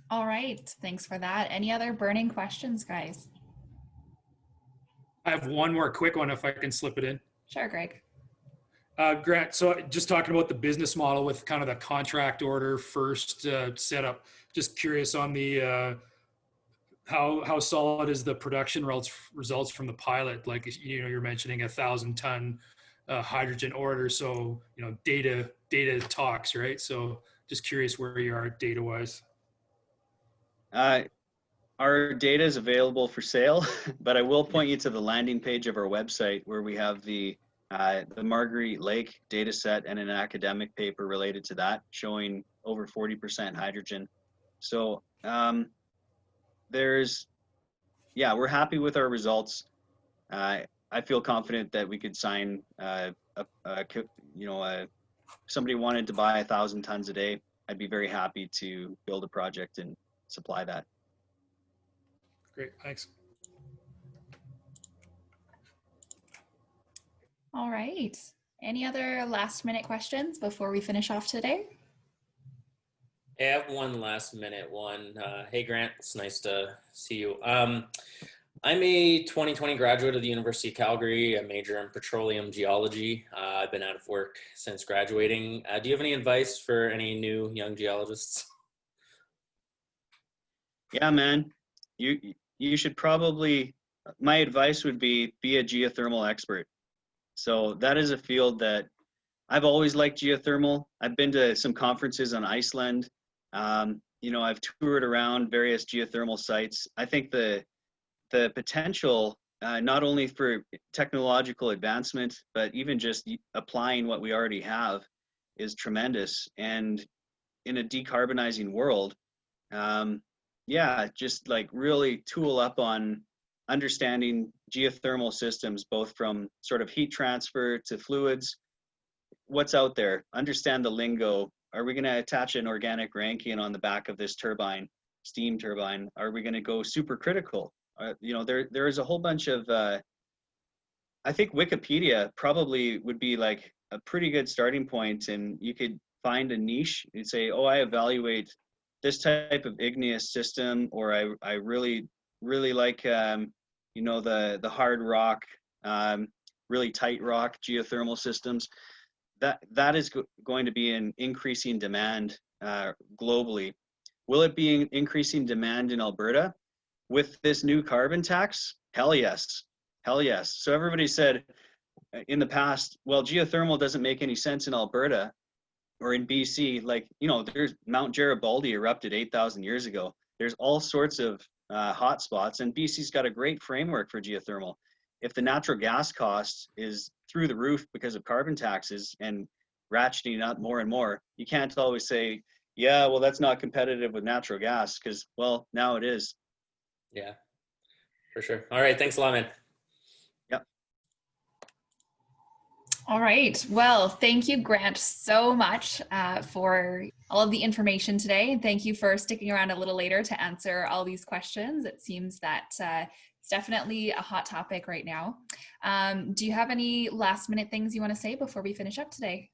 All right, thanks for that. Any other burning questions, guys? I have one more quick one if I can slip it in. Sure, Greg. Grant, so just talking about the business model with kind of the contract order first setup, just curious on the how solid is the production results from the pilot? Like, you know, you're mentioning 1,000-ton hydrogen order, so you know, data talks, right? So just curious where you are data wise. Our data is available for sale, but I will point you to the landing page of our website where we have the Marguerite Lake data set and an academic paper related to that showing over 40% hydrogen. So we're happy with our results. I feel confident that we could sign, somebody wanted to buy 1,000 tons a day. I'd be very happy to build a project and supply that. Great, thanks. All right. Any other last minute questions before we finish off today? I have one last minute one. Hey, Grant, it's nice to see you. I'm a 2020 graduate of the University of Calgary, a major in petroleum geology. I've been out of work since graduating. Do you have any advice for any new young geologists? Yeah, man, you should probably, my advice would be a geothermal expert. So that is a field that I've always liked geothermal. I've been to some conferences on Iceland. You know, I've toured around various geothermal sites. I think the potential, not only for technological advancement, but even just applying what we already have, is tremendous. And in a decarbonizing world, yeah, just like really tool up on understanding geothermal systems, both from sort of heat transfer to fluids. What's out there? Understand the lingo. Are we going to attach an organic Rankine on the back of this turbine, steam turbine? Are we going to go supercritical? You know, there is a whole bunch of, I think Wikipedia probably would be like a pretty good starting point, and you could find a niche. You'd say, oh, I evaluate this type of igneous system, or I really like, you know, the hard rock, really tight rock geothermal systems. That is going to be an increasing demand globally. Will it be an increasing demand in Alberta with this new carbon tax? Hell yes. Hell yes. So everybody said in the past, well, geothermal doesn't make any sense in Alberta or in BC. Like, you know, there's Mount Garibaldi erupted 8,000 years ago. There's all sorts of hot spots, and BC's got a great framework for geothermal. If the natural gas cost is through the roof because of carbon taxes and ratcheting up more and more, you can't always say, yeah, well, that's not competitive with natural gas, because, well, now it is. Yeah, for sure. All right. Thanks a lot, man. Yep. All right. Well, thank you, Grant, so much for all of the information today. Thank you for sticking around a little later to answer all these questions. It seems that it's definitely a hot topic right now. Do you have any last minute things you want to say before we finish up today?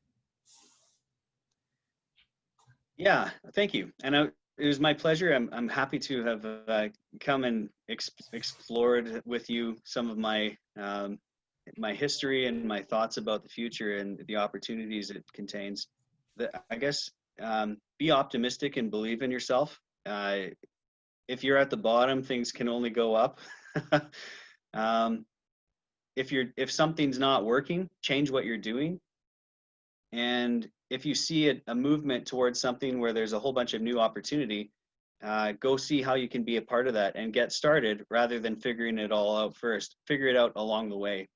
Yeah, thank you. And it was my pleasure. I'm happy to have come and explored with you some of my my history and my thoughts about the future and the opportunities it contains. I guess be optimistic and believe in yourself. If you're at the bottom, things can only go up. If something's not working, change what you're doing. And if you see a movement towards something where there's a whole bunch of new opportunity, go see how you can be a part of that and get started rather than figuring it all out first. Figure it out along the way.